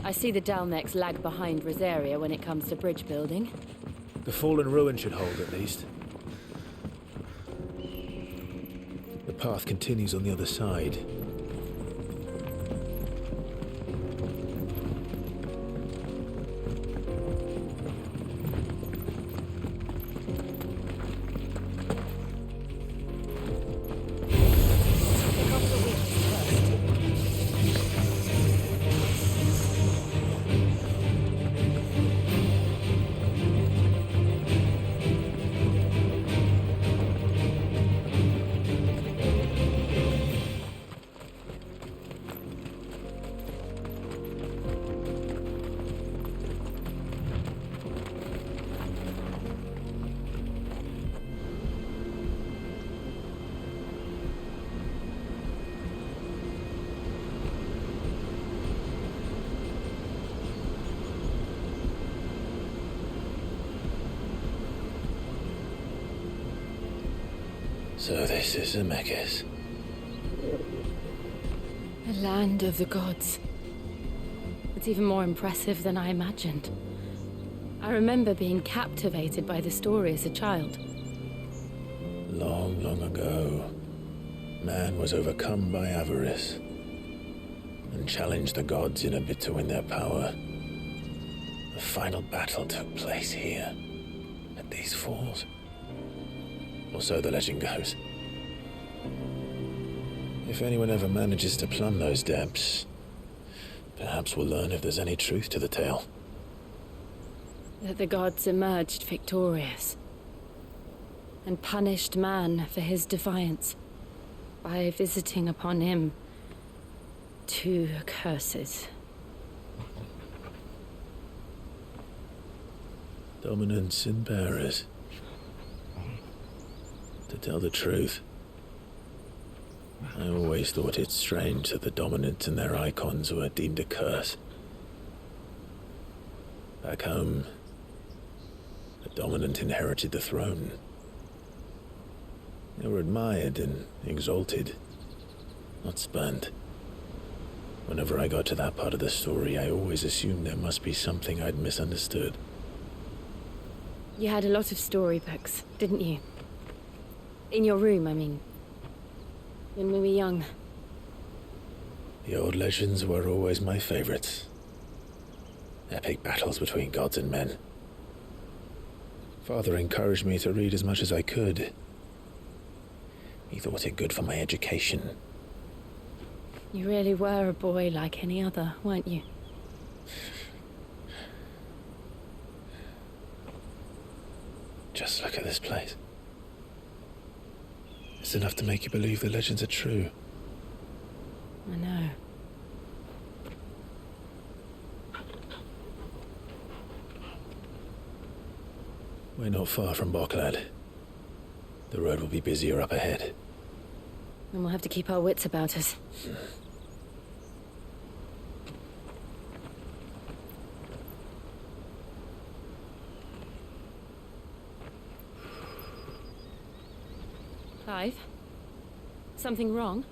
I see the Dalmex lag behind Rosaria when it comes to bridge building. The fallen ruin should hold, at least. The path continues on the other side. So this is Zemeckis. The land of the gods. It's even more impressive than I imagined. I remember being captivated by the story as a child. Long, long ago, man was overcome by avarice and challenged the gods in a bid to win their power. The final battle took place here, at these falls. Or so the legend goes. If anyone ever manages to plumb those depths, perhaps we'll learn if there's any truth to the tale. That the gods emerged victorious and punished man for his defiance by visiting upon him 2 curses. Dominance and bearers. To tell the truth, I always thought it strange that the dominant and their Eikons were deemed a curse. Back home, the dominant inherited the throne. They were admired and exalted, not spurned. Whenever I got to that part of the story, I always assumed there must be something I'd misunderstood. You had a lot of storybooks, didn't you? In your room, I mean. When we were young. The old legends were always my favorites. Epic battles between gods and men. Father encouraged me to read as much as I could. He thought it good for my education. You really were a boy like any other, weren't you? Just look at this place. It's enough to make you believe the legends are true. I know. We're not far from Boklad. The road will be busier up ahead. Then we'll have to keep our wits about us. Clive? Something wrong?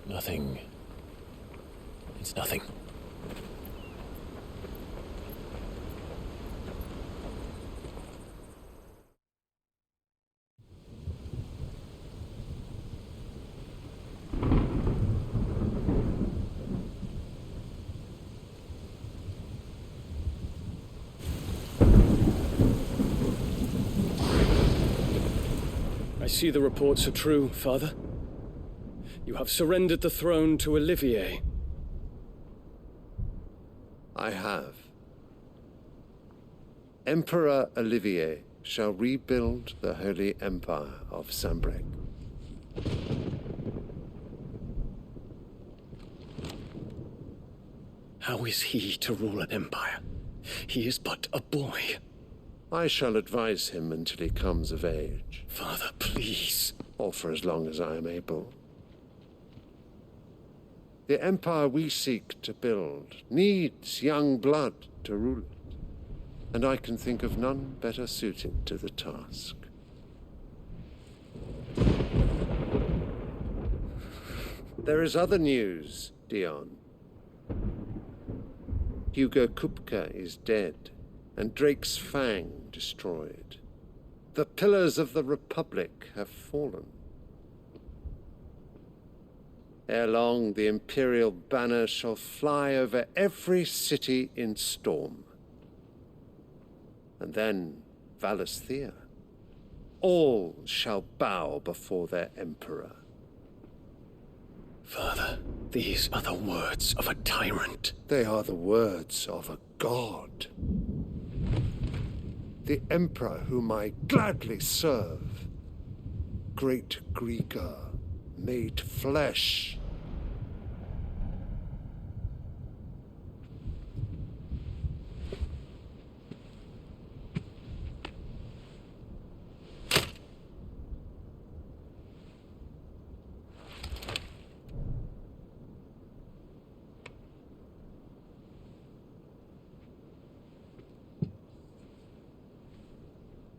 Nothing. It's nothing. I see the reports are true, Father. You have surrendered the throne to Olivier. I have. Emperor Olivier shall rebuild the Holy Empire of Sambrec. How is he to rule an empire? He is but a boy. I shall advise him until he comes of age. Father, please. Or for as long as I am able. The empire we seek to build needs young blood to rule it, and I can think of none better suited to the task. There is other news, Dion. Hugo Kupka is dead, and Drake's Fang destroyed. The pillars of the Republic have fallen. Ere long, the Imperial banner shall fly over every city in Storm. And then Valisthea. All shall bow before their Emperor. Father, these are the words of a tyrant. They are the words of a god. The Emperor whom I gladly serve. Great Greeker, made flesh.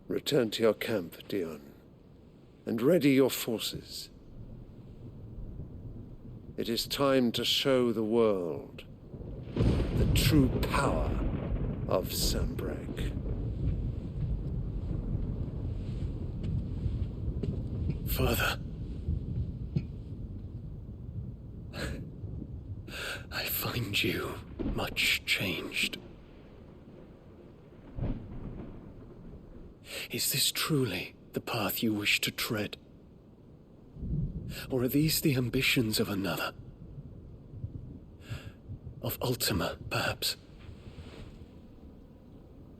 Return to your camp, Dion, and ready your forces. It is time to show the world the true power of Sanbreque. Father, I find you much changed. Is this truly the path you wish to tread? Or are these the ambitions of another? Of Ultima, perhaps?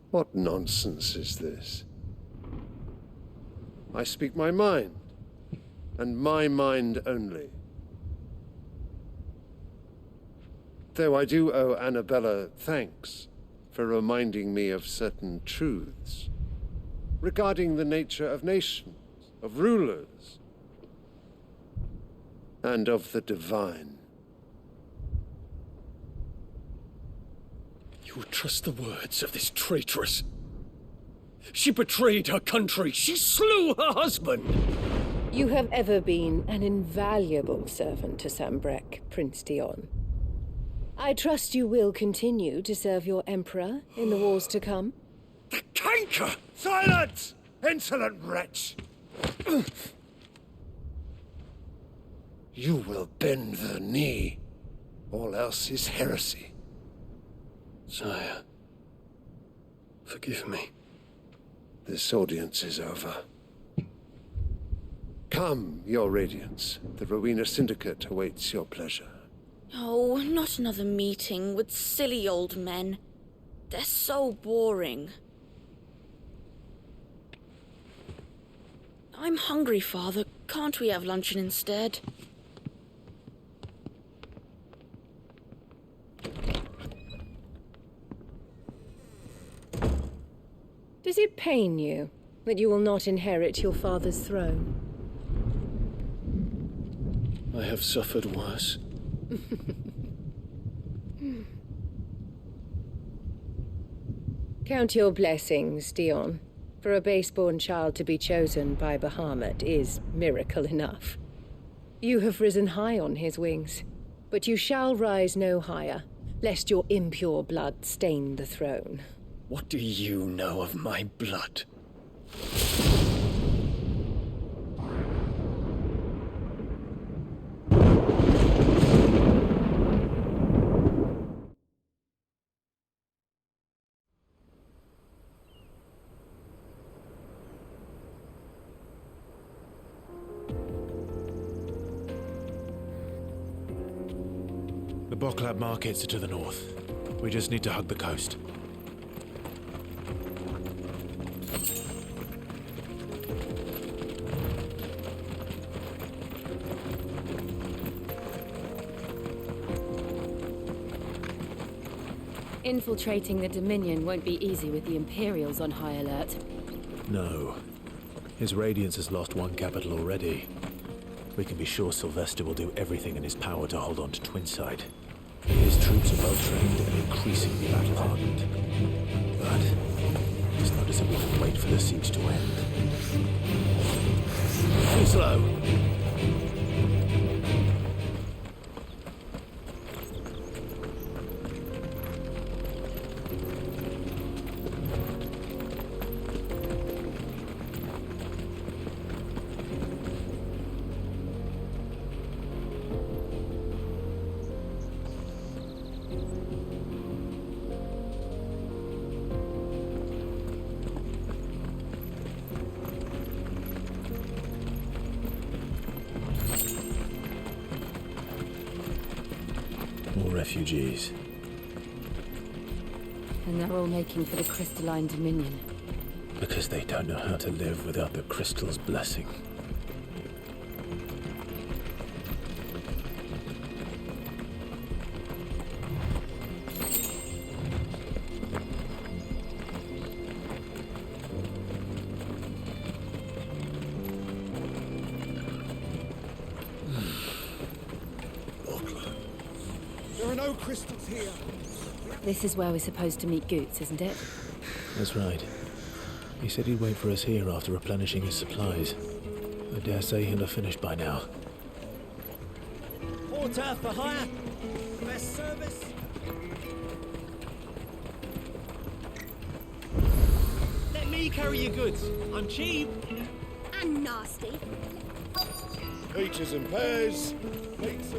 What nonsense is this? I speak my mind, and my mind only. Though I do owe Annabella thanks for reminding me of certain truths regarding the nature of nations, of rulers, and of the divine. You would trust the words of this traitress? She betrayed her country. She slew her husband. You have ever been an invaluable servant to Sanbreque, Prince Dion. I trust you will continue to serve your Emperor in the wars to come. The canker! Silence! Insolent wretch! You will bend the knee. All else is heresy. Sire, forgive me. This audience is over. Come, your Radiance. The Rowena Syndicate awaits your pleasure. Oh, not another meeting with silly old men. They're so boring. I'm hungry, Father. Can't we have luncheon instead? Does it pain you that you will not inherit your father's throne? I have suffered worse. Count your blessings, Dion. For a base-born child to be chosen by Bahamut is miracle enough. You have risen high on his wings, but you shall rise no higher, lest your impure blood stain the throne. What do you know of my blood? The Boklab markets are to the north. We just need to hug the coast. Infiltrating the Dominion won't be easy with the Imperials on high alert. No. His Radiance has lost one capital already. We can be sure Sylvester will do everything in his power to hold on to Twinside. His troops are well-trained and increasingly battle-hardened. But it's not as if we can wait for the siege to end. Too slow. Refugees. And they're all making for the crystalline Dominion. Because they don't know how to live without the crystal's blessing. Crystals here. This is where we're supposed to meet Goots, isn't it? That's right. He said he'd wait for us here after replenishing his supplies. I dare say he'll have finished by now. Porter for hire. Best service. Let me carry your goods. I'm cheap. And nasty. Peaches and pears. Pizza,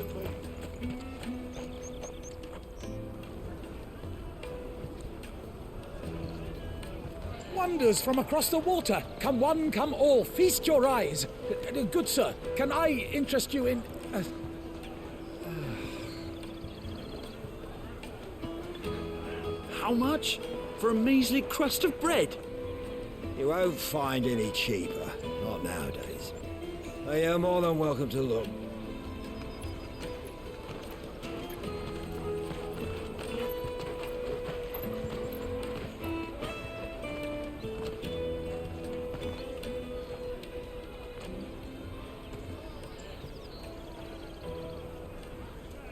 Wonders from across the water. Come one, come all. Feast your eyes. Good sir, can I interest you in... How much? For a measly crust of bread? You won't find any cheaper. Not nowadays. But you're more than welcome to look.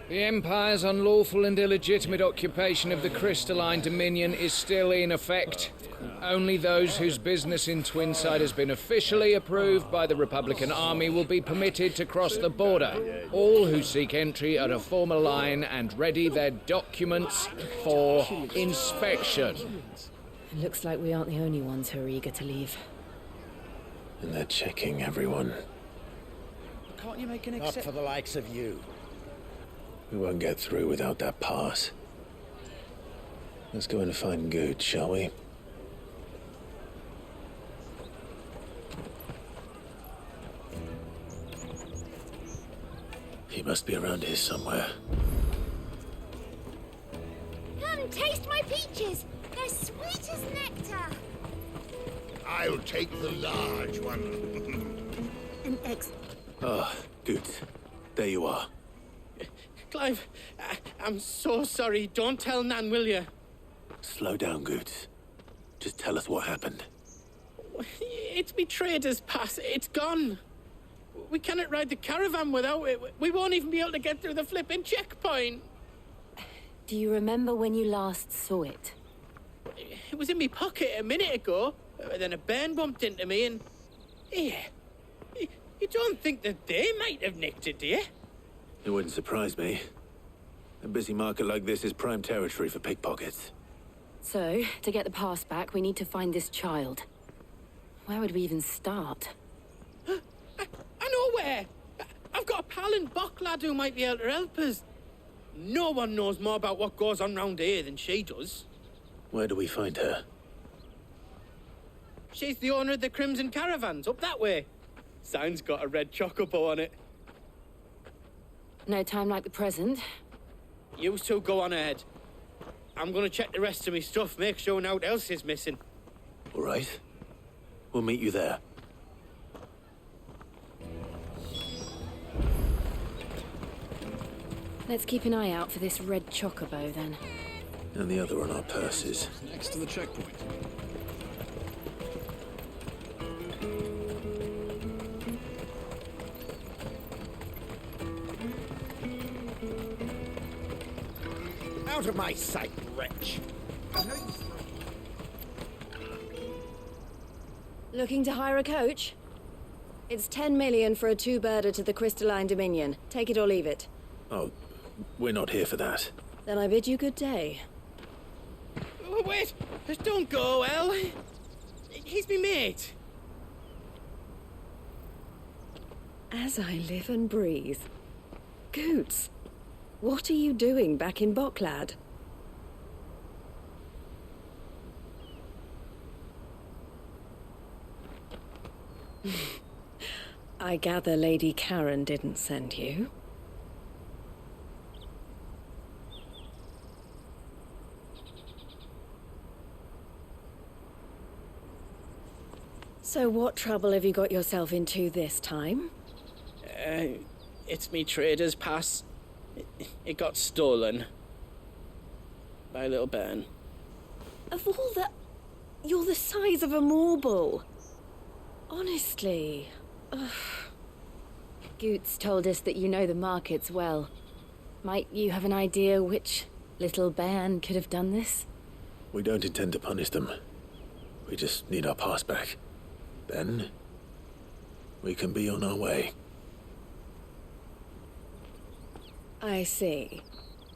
The Empire's unlawful and illegitimate occupation of the crystalline dominion is still in effect. Only those whose business in Twinside has been officially approved by the Republican Army will be permitted to cross the border. All who seek entry are to form a line and ready their documents for inspection. It looks like we aren't the only ones who are eager to leave. And they're checking everyone. Can't you make an exception? Not for the likes of you. We won't get through without that pass. Let's go in and find Good, shall we? He must be around here somewhere. Come, taste my peaches. They're sweet as nectar. I'll take the large one. An egg. Ah, Good. There you are. Clive, I'm so sorry. Don't tell Nan, will you? Slow down, Goods. Just tell us what happened. It's me trader's pass. It's gone. We cannot ride the caravan without it. We won't even be able to get through the flipping checkpoint. Do you remember when you last saw it? It was in my pocket a minute ago. Then a bairn bumped into me and... Yeah. You don't think that they might have nicked it, do you? It wouldn't surprise me. A busy market like this is prime territory for pickpockets. So, to get the pass back, we need to find this child. Where would we even start? I know where! I've got a pal in Bock lad who might be able to help us. No one knows more about what goes on round here than she does. Where do we find her? She's the owner of the Crimson Caravans, up that way. Sign's got a red chocobo on it. No time like the present. You two go on ahead. I'm gonna check the rest of my stuff, make sure no one else is missing. All right. We'll meet you there. Let's keep an eye out for this red chocobo, then. And the other on our purses. Next to the checkpoint. Out of my sight, wretch. Looking to hire a coach? It's 10 million for a two-birder to the Crystalline Dominion. Take it or leave it. Oh, we're not here for that. Then I bid you good day. Oh, wait! Don't go, El. He's me mate. As I live and breathe. Goots, what are you doing back in Bocklad? I gather Lady Karen didn't send you. So what trouble have you got yourself into this time? It's me trader's pass. It got stolen. By a little bairn. Of all the... You're the size of a marble. Honestly. Ugh. Goots told us that you know the markets well. Might you have an idea which little bairn could have done this? We don't intend to punish them. We just need our pass back. Then, we can be on our way. I see.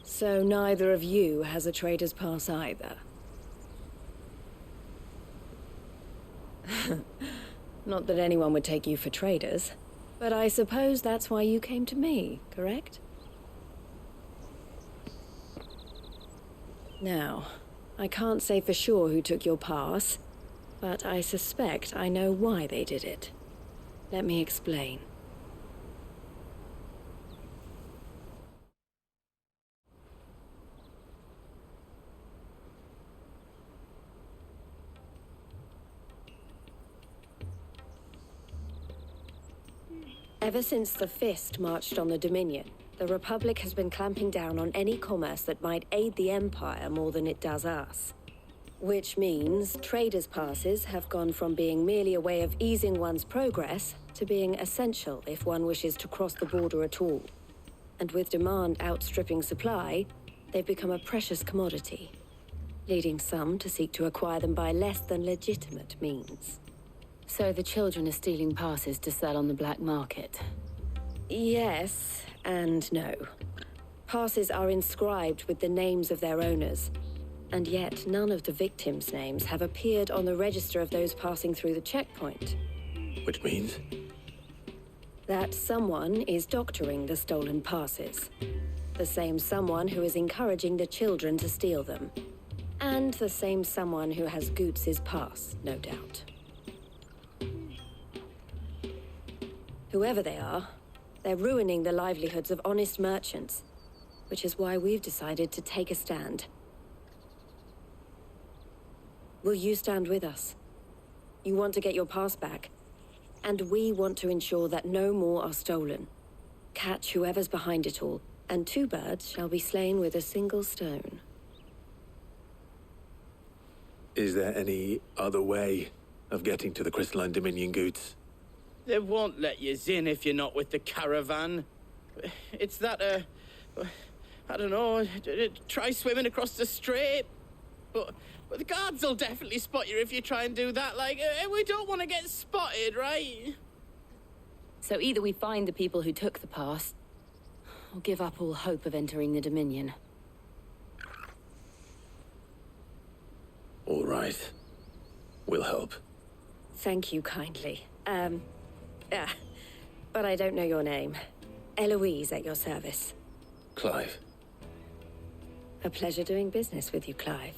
So neither of you has a trader's pass either. Not that anyone would take you for traders, but I suppose that's why you came to me, correct? Now, I can't say for sure who took your pass, but I suspect I know why they did it. Let me explain. Ever since the Fist marched on the Dominion, the Republic has been clamping down on any commerce that might aid the Empire more than it does us. Which means traders' passes have gone from being merely a way of easing one's progress to being essential if one wishes to cross the border at all. And with demand outstripping supply, they've become a precious commodity, leading some to seek to acquire them by less than legitimate means. So the children are stealing passes to sell on the black market? Yes, and no. Passes are inscribed with the names of their owners, and yet none of the victims' names have appeared on the register of those passing through the checkpoint. Which means? That someone is doctoring the stolen passes. The same someone who is encouraging the children to steal them. And the same someone who has Goots's pass, no doubt. Whoever they are, they're ruining the livelihoods of honest merchants, which is why we've decided to take a stand. Will you stand with us? You want to get your pass back, and we want to ensure that no more are stolen. Catch whoever's behind it all, and 2 birds shall be slain with a single stone. Is there any other way of getting to the Crystalline Dominion Goots? They won't let you in if you're not with the caravan. It's that, I don't know, try swimming across the strait. But the guards will definitely spot you if you try and do that. Like, we don't want to get spotted, right? So either we find the people who took the pass, or give up all hope of entering the Dominion. All right. We'll help. Thank you kindly. But I don't know your name. Eloise at your service. Clive. A pleasure doing business with you, Clive.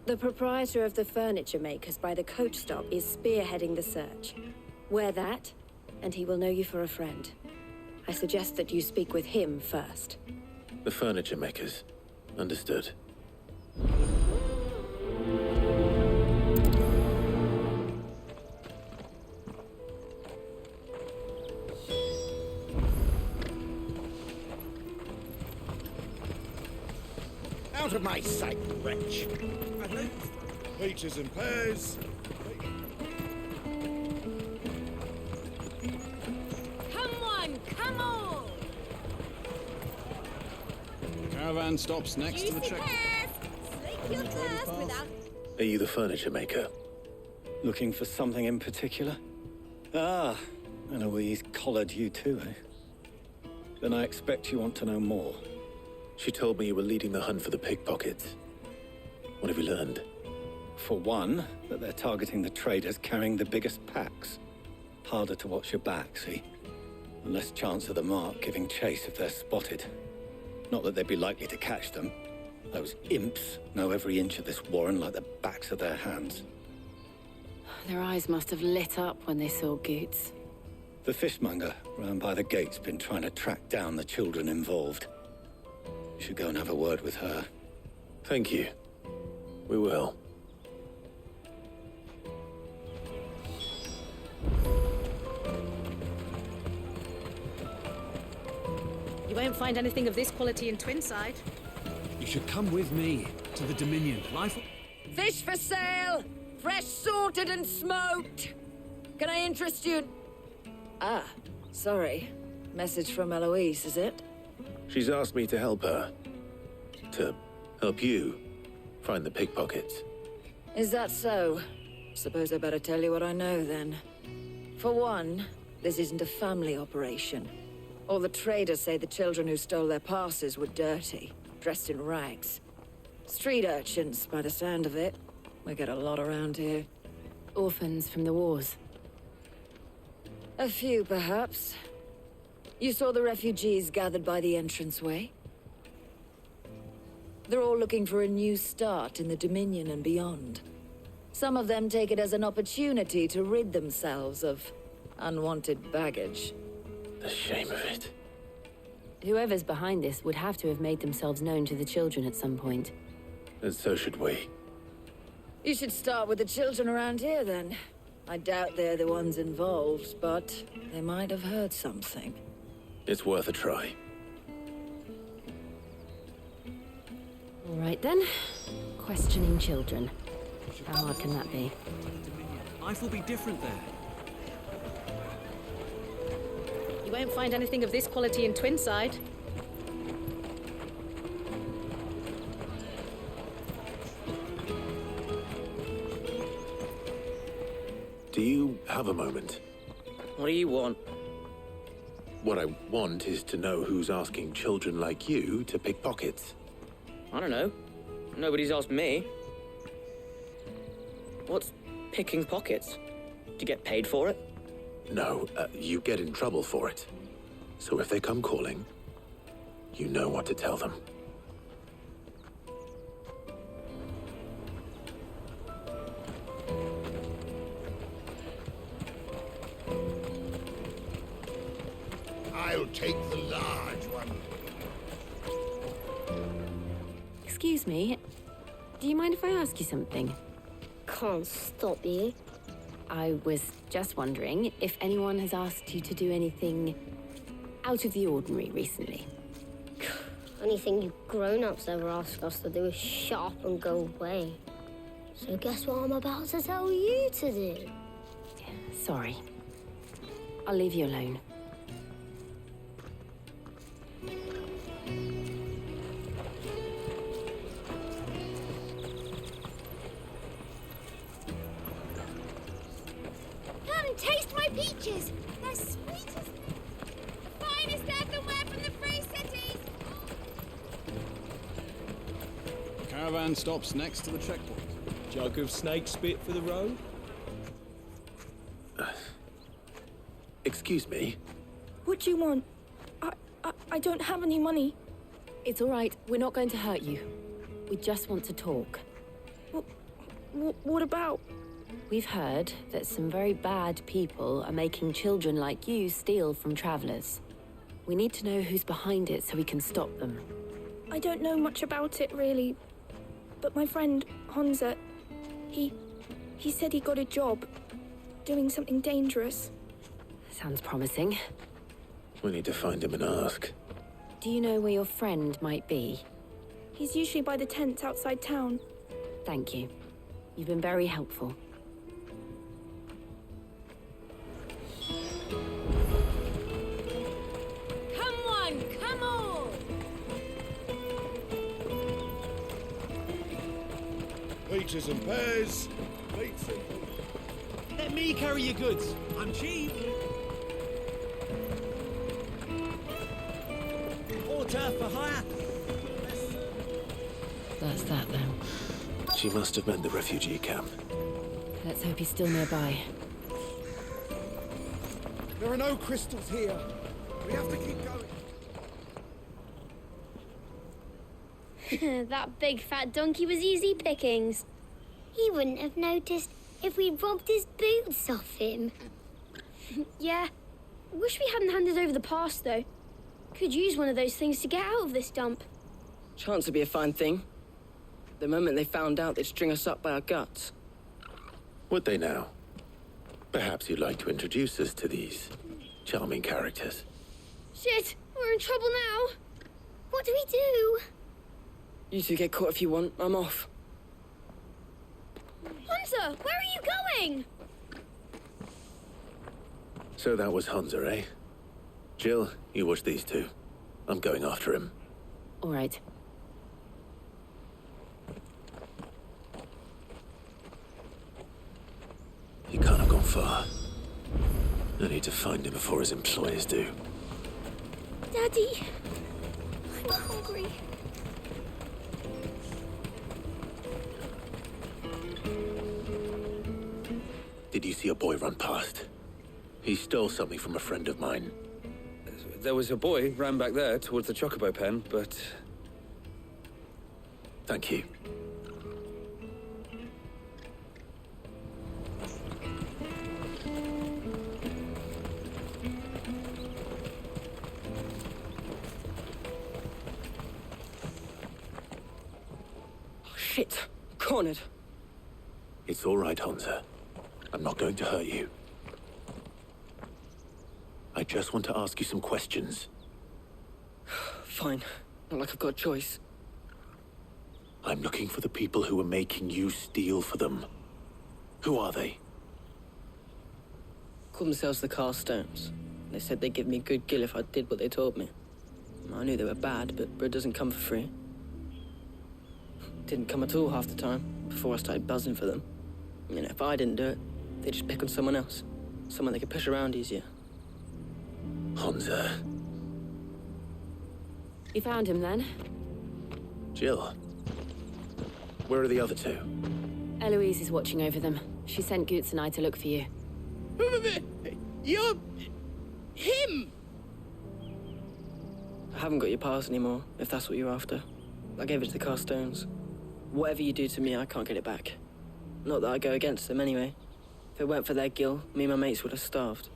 The proprietor of the furniture makers by the coach stop is spearheading the search. Wear that, and he will know you for a friend. I suggest that you speak with him first. The furniture makers. Understood. Out of my sight, wretch. Peaches and pears. Come on! The caravan stops next to the check. Slake your thirst without... Are you the furniture maker? Looking for something in particular? Ah, Eloise collared you too, eh? Then I expect you want to know more. She told me you were leading the hunt for the pickpockets. What have you learned? For one, that they're targeting the traders carrying the biggest packs. Harder to watch your back, see? And less chance of the mark giving chase if they're spotted. Not that they'd be likely to catch them. Those imps know every inch of this warren like the backs of their hands. Their eyes must have lit up when they saw Goots. The fishmonger round by the gate's been trying to track down the children involved. You should go and have a word with her. Thank you. We will. You won't find anything of this quality in Twinside. You should come with me to the Dominion. Fish for sale! Fresh sorted and smoked! Can I interest you? Ah, sorry. Message from Eloise, is it? She's asked me to help her. To help you find the pickpockets. Is that so? Suppose I better tell you what I know, then. For one, this isn't a family operation. All the traders say the children who stole their passes were dirty, dressed in rags. Street urchins, by the sound of it. We get a lot around here. Orphans from the wars. A few, perhaps. You saw the refugees gathered by the entranceway? They're all looking for a new start in the Dominion and beyond. Some of them take it as an opportunity to rid themselves of unwanted baggage. The shame of it. Whoever's behind this would have to have made themselves known to the children at some point. And so should we. You should start with the children around here, then. I doubt they're the ones involved, but they might have heard something. It's worth a try. All right, then. Questioning children. How hard can that be? Life will be different there. You won't find anything of this quality in Twinside. Do you have a moment? What do you want? What I want is to know who's asking children like you to pick pockets. I don't know. Nobody's asked me. What's picking pockets? Do you get paid for it? No, you get in trouble for it. So if they come calling, you know what to tell them. I'll take the large one. Excuse me. Do you mind if I ask you something? Can't stop you. I was just wondering if anyone has asked you to do anything out of the ordinary recently. Anything you grown-ups ever ask us to do is shut up and go away. So guess what I'm about to tell you to do? Sorry. I'll leave you alone. Come taste my peaches. They're sweet as the finest earthenware from the Free Cities. Caravan stops next to the checkpoint. Jug of snake spit for the road? Excuse me? What do you want? I don't have any money. It's all right. We're not going to hurt you. We just want to talk. What about? We've heard that some very bad people are making children like you steal from travelers. We need to know who's behind it so we can stop them. I don't know much about it, really. But my friend, Honza, he said he got a job doing something dangerous. Sounds promising. We need to find him and ask. Do you know where your friend might be? He's usually by the tents outside town. Thank you. You've been very helpful. Come on, come on! Peaches and pears. Pizza. Let me carry your goods. I'm cheap. Water for hire. That's that, then. She must have meant the refugee camp. Let's hope he's still nearby. There are no crystals here. We have to keep going. That big fat donkey was easy pickings. He wouldn't have noticed if we robbed his boots off him. Yeah. Wish we hadn't handed over the pass, though. Could use one of those things to get out of this dump. Chance would be a fine thing. The moment they found out, they'd string us up by our guts. Would they now? Perhaps you'd like to introduce us to these charming characters. Shit, we're in trouble now. What do we do? You two get caught if you want. I'm off. Hunter, where are you going? So that was Hansa, eh? Jill, you watch these two. I'm going after him. All right. He can't have gone far. I need to find him before his employers do. Daddy, I'm hungry. Did you see a boy run past? He stole something from a friend of mine. There was a boy ran back there towards the chocobo pen, but... Thank you. Shit. Cornered. It's all right, Hansa. I'm not going to hurt you. I just want to ask you some questions. Fine. Not like I've got a choice. I'm looking for the people who are making you steal for them. Who are they? Call themselves the Carstones. They said they'd give me good gill if I did what they told me. I knew they were bad, but bread doesn't come for free. Didn't come at all half the time, before I started buzzing for them. I mean, if I didn't do it, they'd just pick on someone else. Someone they could push around easier. Hansa. You found him then? Jill. Where are the other two? Eloise is watching over them. She sent Goots and I to look for you. You're... him! I haven't got your pass anymore, if that's what you're after. I gave it to the Carstones. Whatever you do to me, I can't get it back. Not that I go against them anyway. If it weren't for their gill, me and my mates would have starved.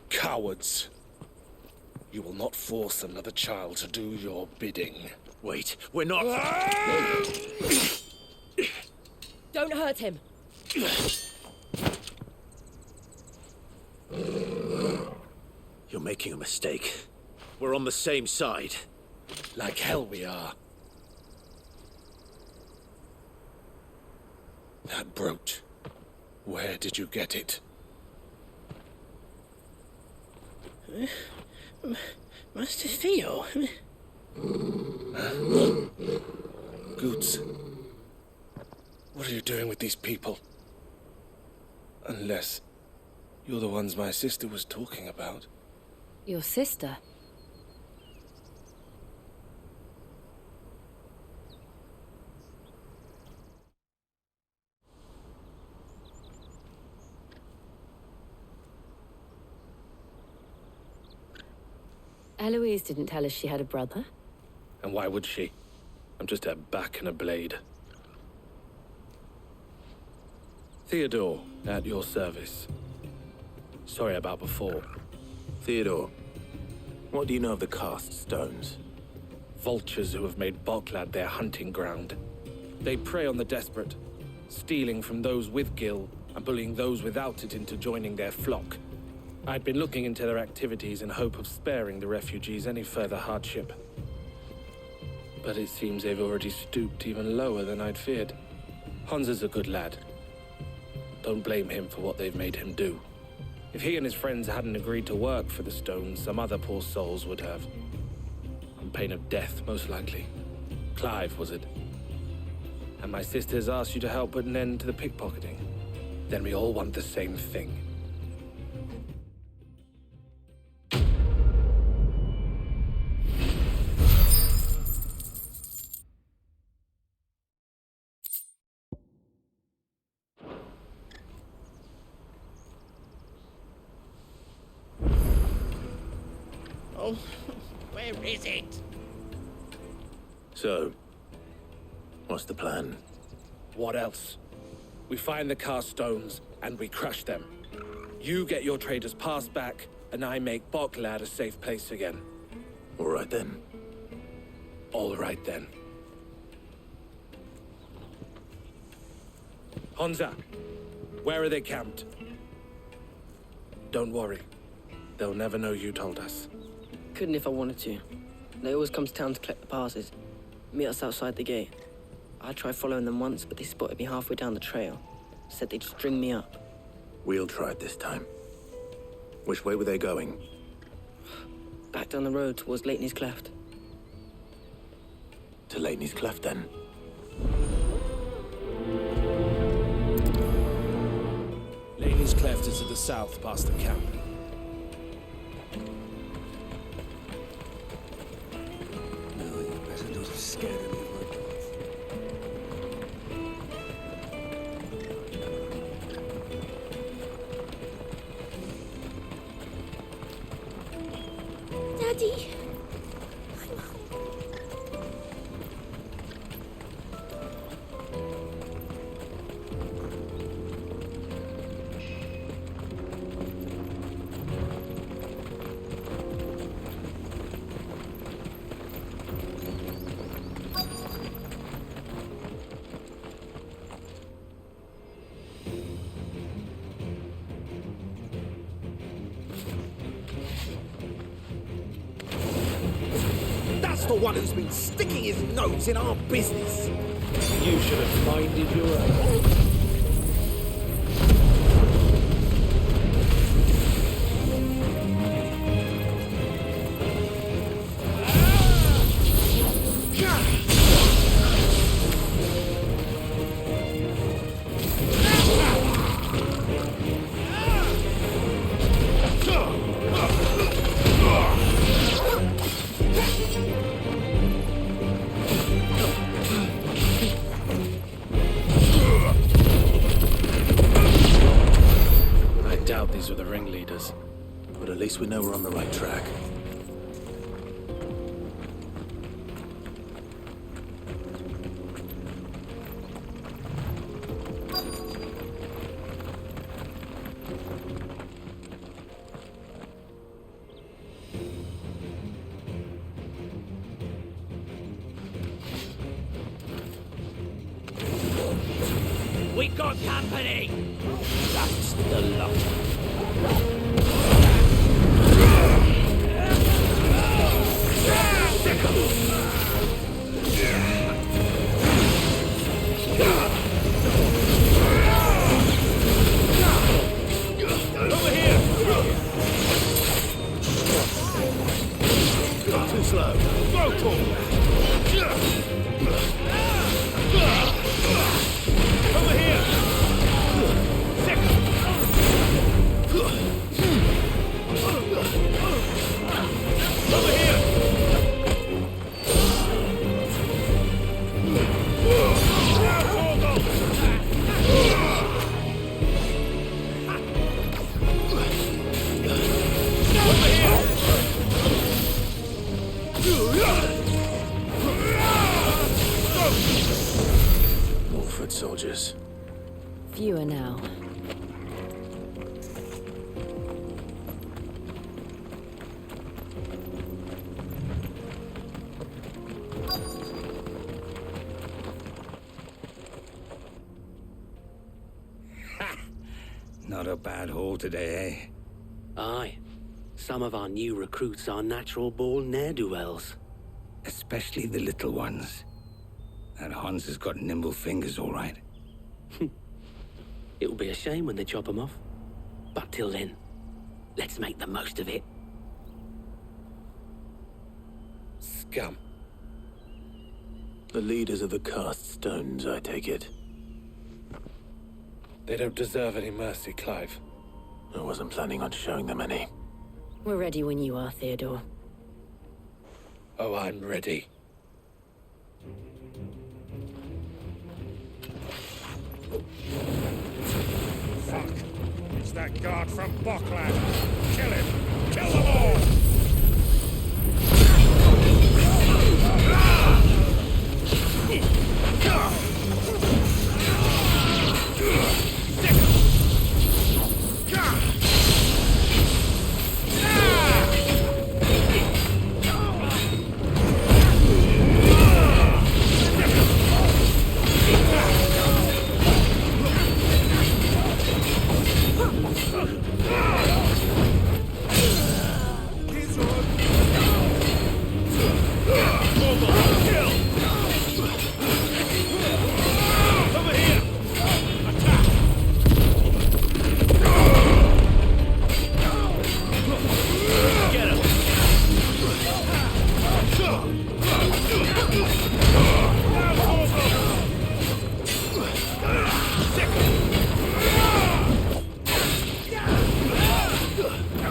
Cowards. You will not force another child to do your bidding. Wait, we're not... Don't hurt him! You're making a mistake. We're on the same side. Like hell we are. That brooch. Where did you get it? Master Theo. Goots. What are you doing with these people? Unless you're the ones my sister was talking about. Your sister? Eloise didn't tell us she had a brother. And why would she? I'm just a back and a blade. Theodore, at your service. Sorry about before. Theodore, what do you know of the cast stones? Vultures who have made Boklad their hunting ground. They prey on the desperate, stealing from those with gill and bullying those without it into joining their flock. I'd been looking into their activities in hope of sparing the refugees any further hardship. But it seems they've already stooped even lower than I'd feared. Hansa's a good lad. Don't blame him for what they've made him do. If he and his friends hadn't agreed to work for the stones, some other poor souls would have. On pain of death, most likely. Clive, was it? And my sisters asked you to help put an end to the pickpocketing. Then we all want the same thing. Oh, where is it? So, what's the plan? What else? We find the cast stones and we crush them. You get your trader's pass back, and I make Boklad a safe place again. All right then. All right then. Hansa, where are they camped? Don't worry. They'll never know you told us. Couldn't if I wanted to. They always come to town to collect the passes. Meet us outside the gate. I tried following them once, but they spotted me halfway down the trail. Said they'd string me up. We'll try it this time. Which way were they going? Back down the road towards Leitney's Cleft. To Leitney's Cleft, then. Leitney's Cleft is to the south, past the camp. No, you better not have scared him. Daddy. That's the one who's been sticking his nose in our business. You should have minded your own. These were the ringleaders. But at least we know we're on the right track. We got company! That's the lot. Over here! Too slow. Vocal! Over here! More foot soldiers. Fewer now. Not a bad haul today, eh? Aye. Some of our new recruits are natural-born ne'er-do-wells. Especially the little ones. That Hans has got nimble fingers, all right. It'll be a shame when they chop them off. But till then, let's make the most of it. Scum. The leaders of the cast stones, I take it. They don't deserve any mercy, Clive. I wasn't planning on showing them any. We're ready when you are, Theodore. Oh, I'm ready. Fuck. It's that guard from Bockland. Kill him. Kill them all.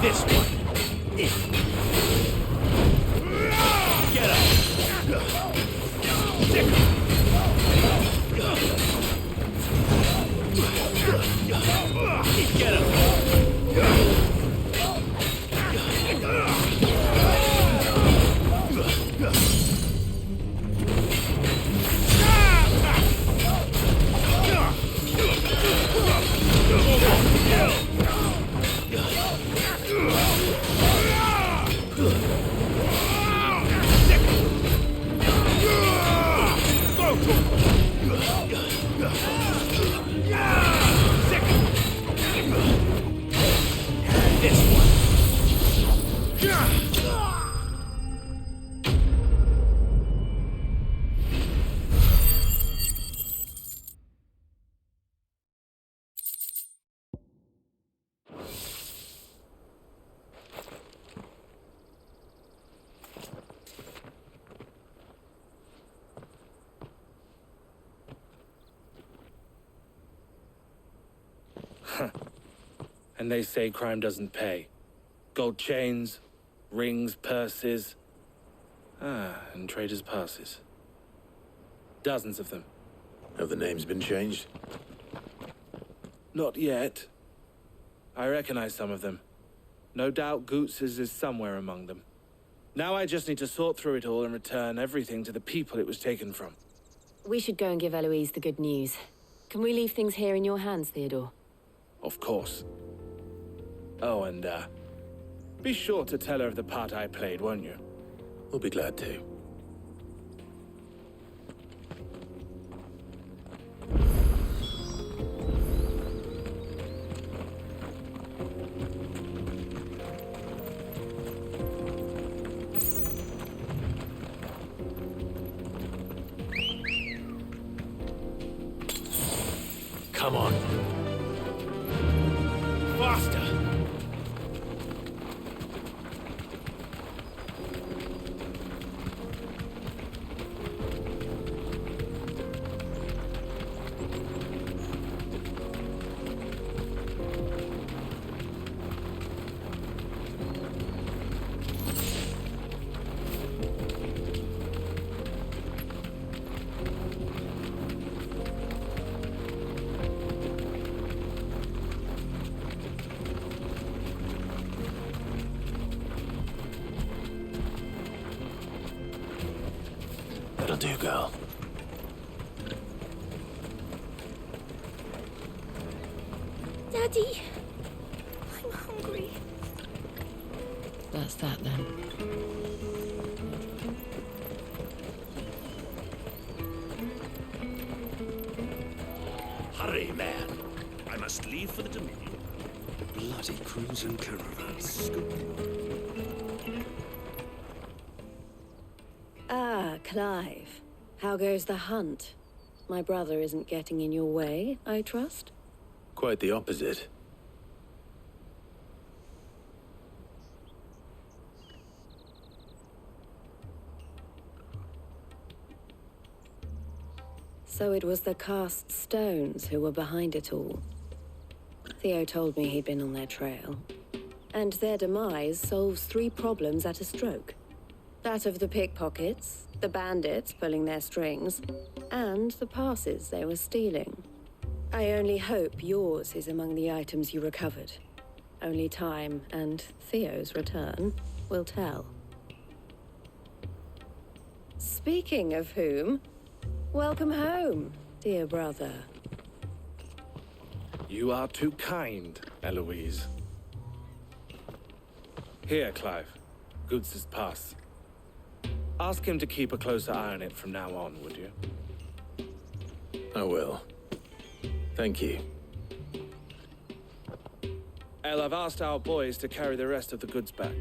This one. Get up. Get up. And they say crime doesn't pay. Gold chains, rings, purses. And traders' passes. Dozens of them. Have the names been changed? Not yet. I recognize some of them. No doubt Goots's is somewhere among them. Now I just need to sort through it all and return everything to the people it was taken from. We should go and give Eloise the good news. Can we leave things here in your hands, Theodore? Of course. Oh, and, be sure to tell her of the part I played, won't you? We'll be glad to. Come on. Faster! That'll do, girl. Daddy, I'm hungry. That's that then. Hurry, man. I must leave for the Dominion. Bloody crews and caravans. Ah, Clive. How goes the hunt? My brother isn't getting in your way, I trust? Quite the opposite. So it was the cast stones who were behind it all. Theo told me he'd been on their trail. And their demise solves 3 problems at a stroke. That of the pickpockets, the bandits pulling their strings, and the passes they were stealing. I only hope yours is among the items you recovered. Only time and Theo's return will tell. Speaking of whom, welcome home, dear brother. You are too kind, Eloise. Here, Clive. Goods' pass. Ask him to keep a closer eye on it from now on, would you? I will. Thank you. El, I've asked our boys to carry the rest of the goods back.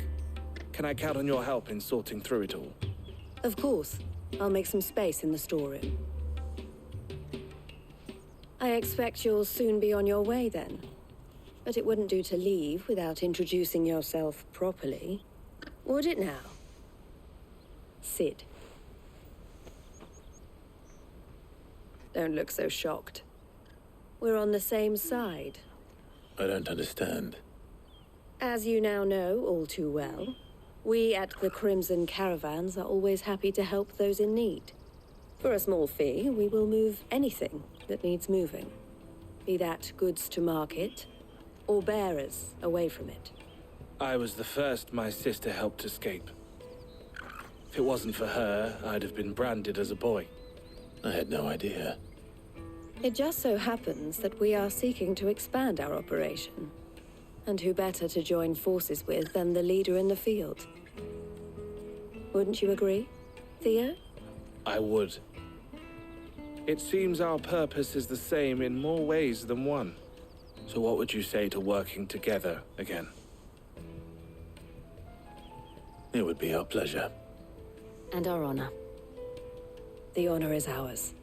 Can I count on your help in sorting through it all? Of course. I'll make some space in the storeroom. I expect you'll soon be on your way then. But it wouldn't do to leave without introducing yourself properly. Would it now? Sid. Don't look so shocked. We're on the same side. I don't understand. As you now know all too well, we at the Crimson Caravans are always happy to help those in need. For a small fee, we will move anything that needs moving. Be that goods to market, or bearers away from it. I was the first my sister helped escape. If it wasn't for her, I'd have been branded as a boy. I had no idea. It just so happens that we are seeking to expand our operation. And who better to join forces with than the leader in the field? Wouldn't you agree, Theo? I would. It seems our purpose is the same in more ways than one. So what would you say to working together again? It would be our pleasure. And our honor. The honor is ours.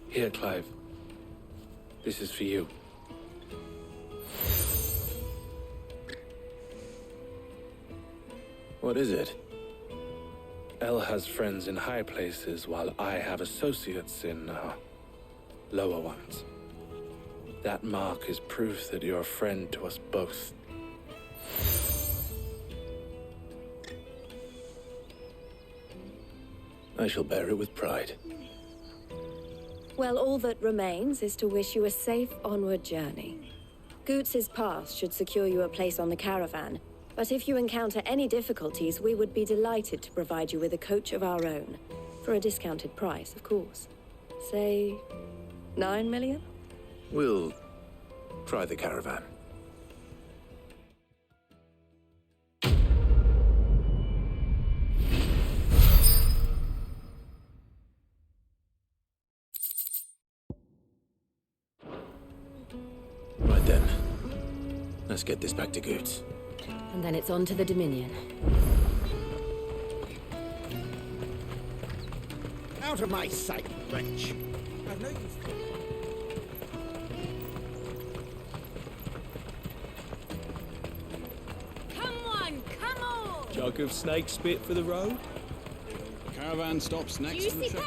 Here, Clive. This is for you. What is it? Elle has friends in high places, while I have associates in, lower ones. That mark is proof that you're a friend to us both. I shall bear it with pride. Well, all that remains is to wish you a safe onward journey. Goots's pass should secure you a place on the caravan, but if you encounter any difficulties, we would be delighted to provide you with a coach of our own. For a discounted price, of course. Say, 9 million? We'll try the caravan. Right then. Let's get this back to Goots. And then it's on to the Dominion. Out of my sight, wretch. I've no use for you. Come on! Jug of snake spit for the road. Caravan stops next to the truck.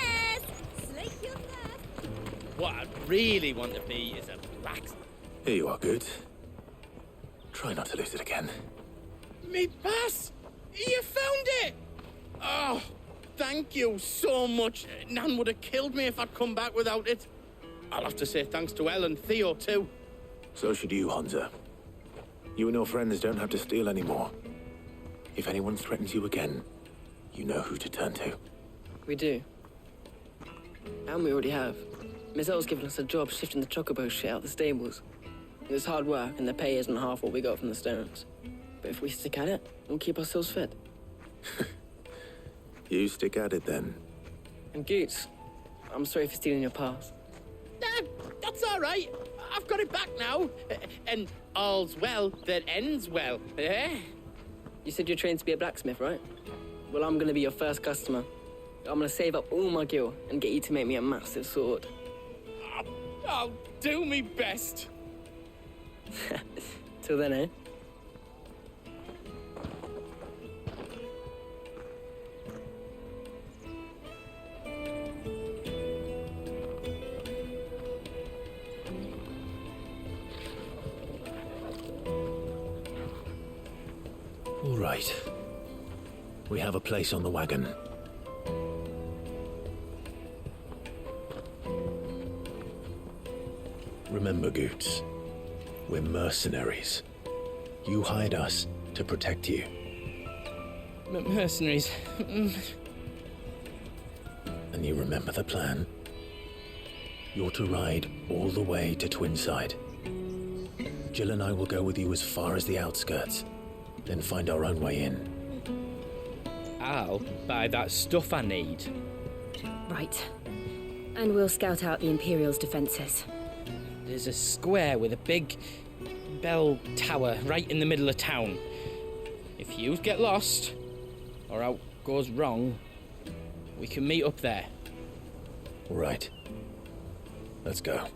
Slake your thirst. What I really want to be is a blacksmith. Here you are, Goots. Try not to lose it again. Me pass! You found it! Oh, thank you so much. Nan would have killed me if I'd come back without it. I'll have to say thanks to Elle and Theo, too. So should you, Honza. You and your friends don't have to steal anymore. If anyone threatens you again, you know who to turn to. We do. And we already have. Miss Elle's given us a job shifting the chocobo shit out the stables. It's hard work, and the pay isn't half what we got from the stones. But if we stick at it, we'll keep ourselves fit. You stick at it, then. And Goots, I'm sorry for stealing your pass. That's all right. I've got it back now. And all's well that ends well, eh? You said you're trained to be a blacksmith, right? Well, I'm gonna be your first customer. I'm gonna save up all my gil and get you to make me a massive sword. I'll do me best. Till then, eh? All right. We have a place on the wagon. Remember, Goots, we're mercenaries. You hired us to protect you. Mercenaries. And you remember the plan? You're to ride all the way to Twinside. Jill and I will go with you as far as the outskirts, then find our own way in. I'll buy that stuff I need. Right. And we'll scout out the Imperial's defenses. There's a square with a big bell tower right in the middle of town. If you get lost, or out goes wrong, we can meet up there. Right. Let's go.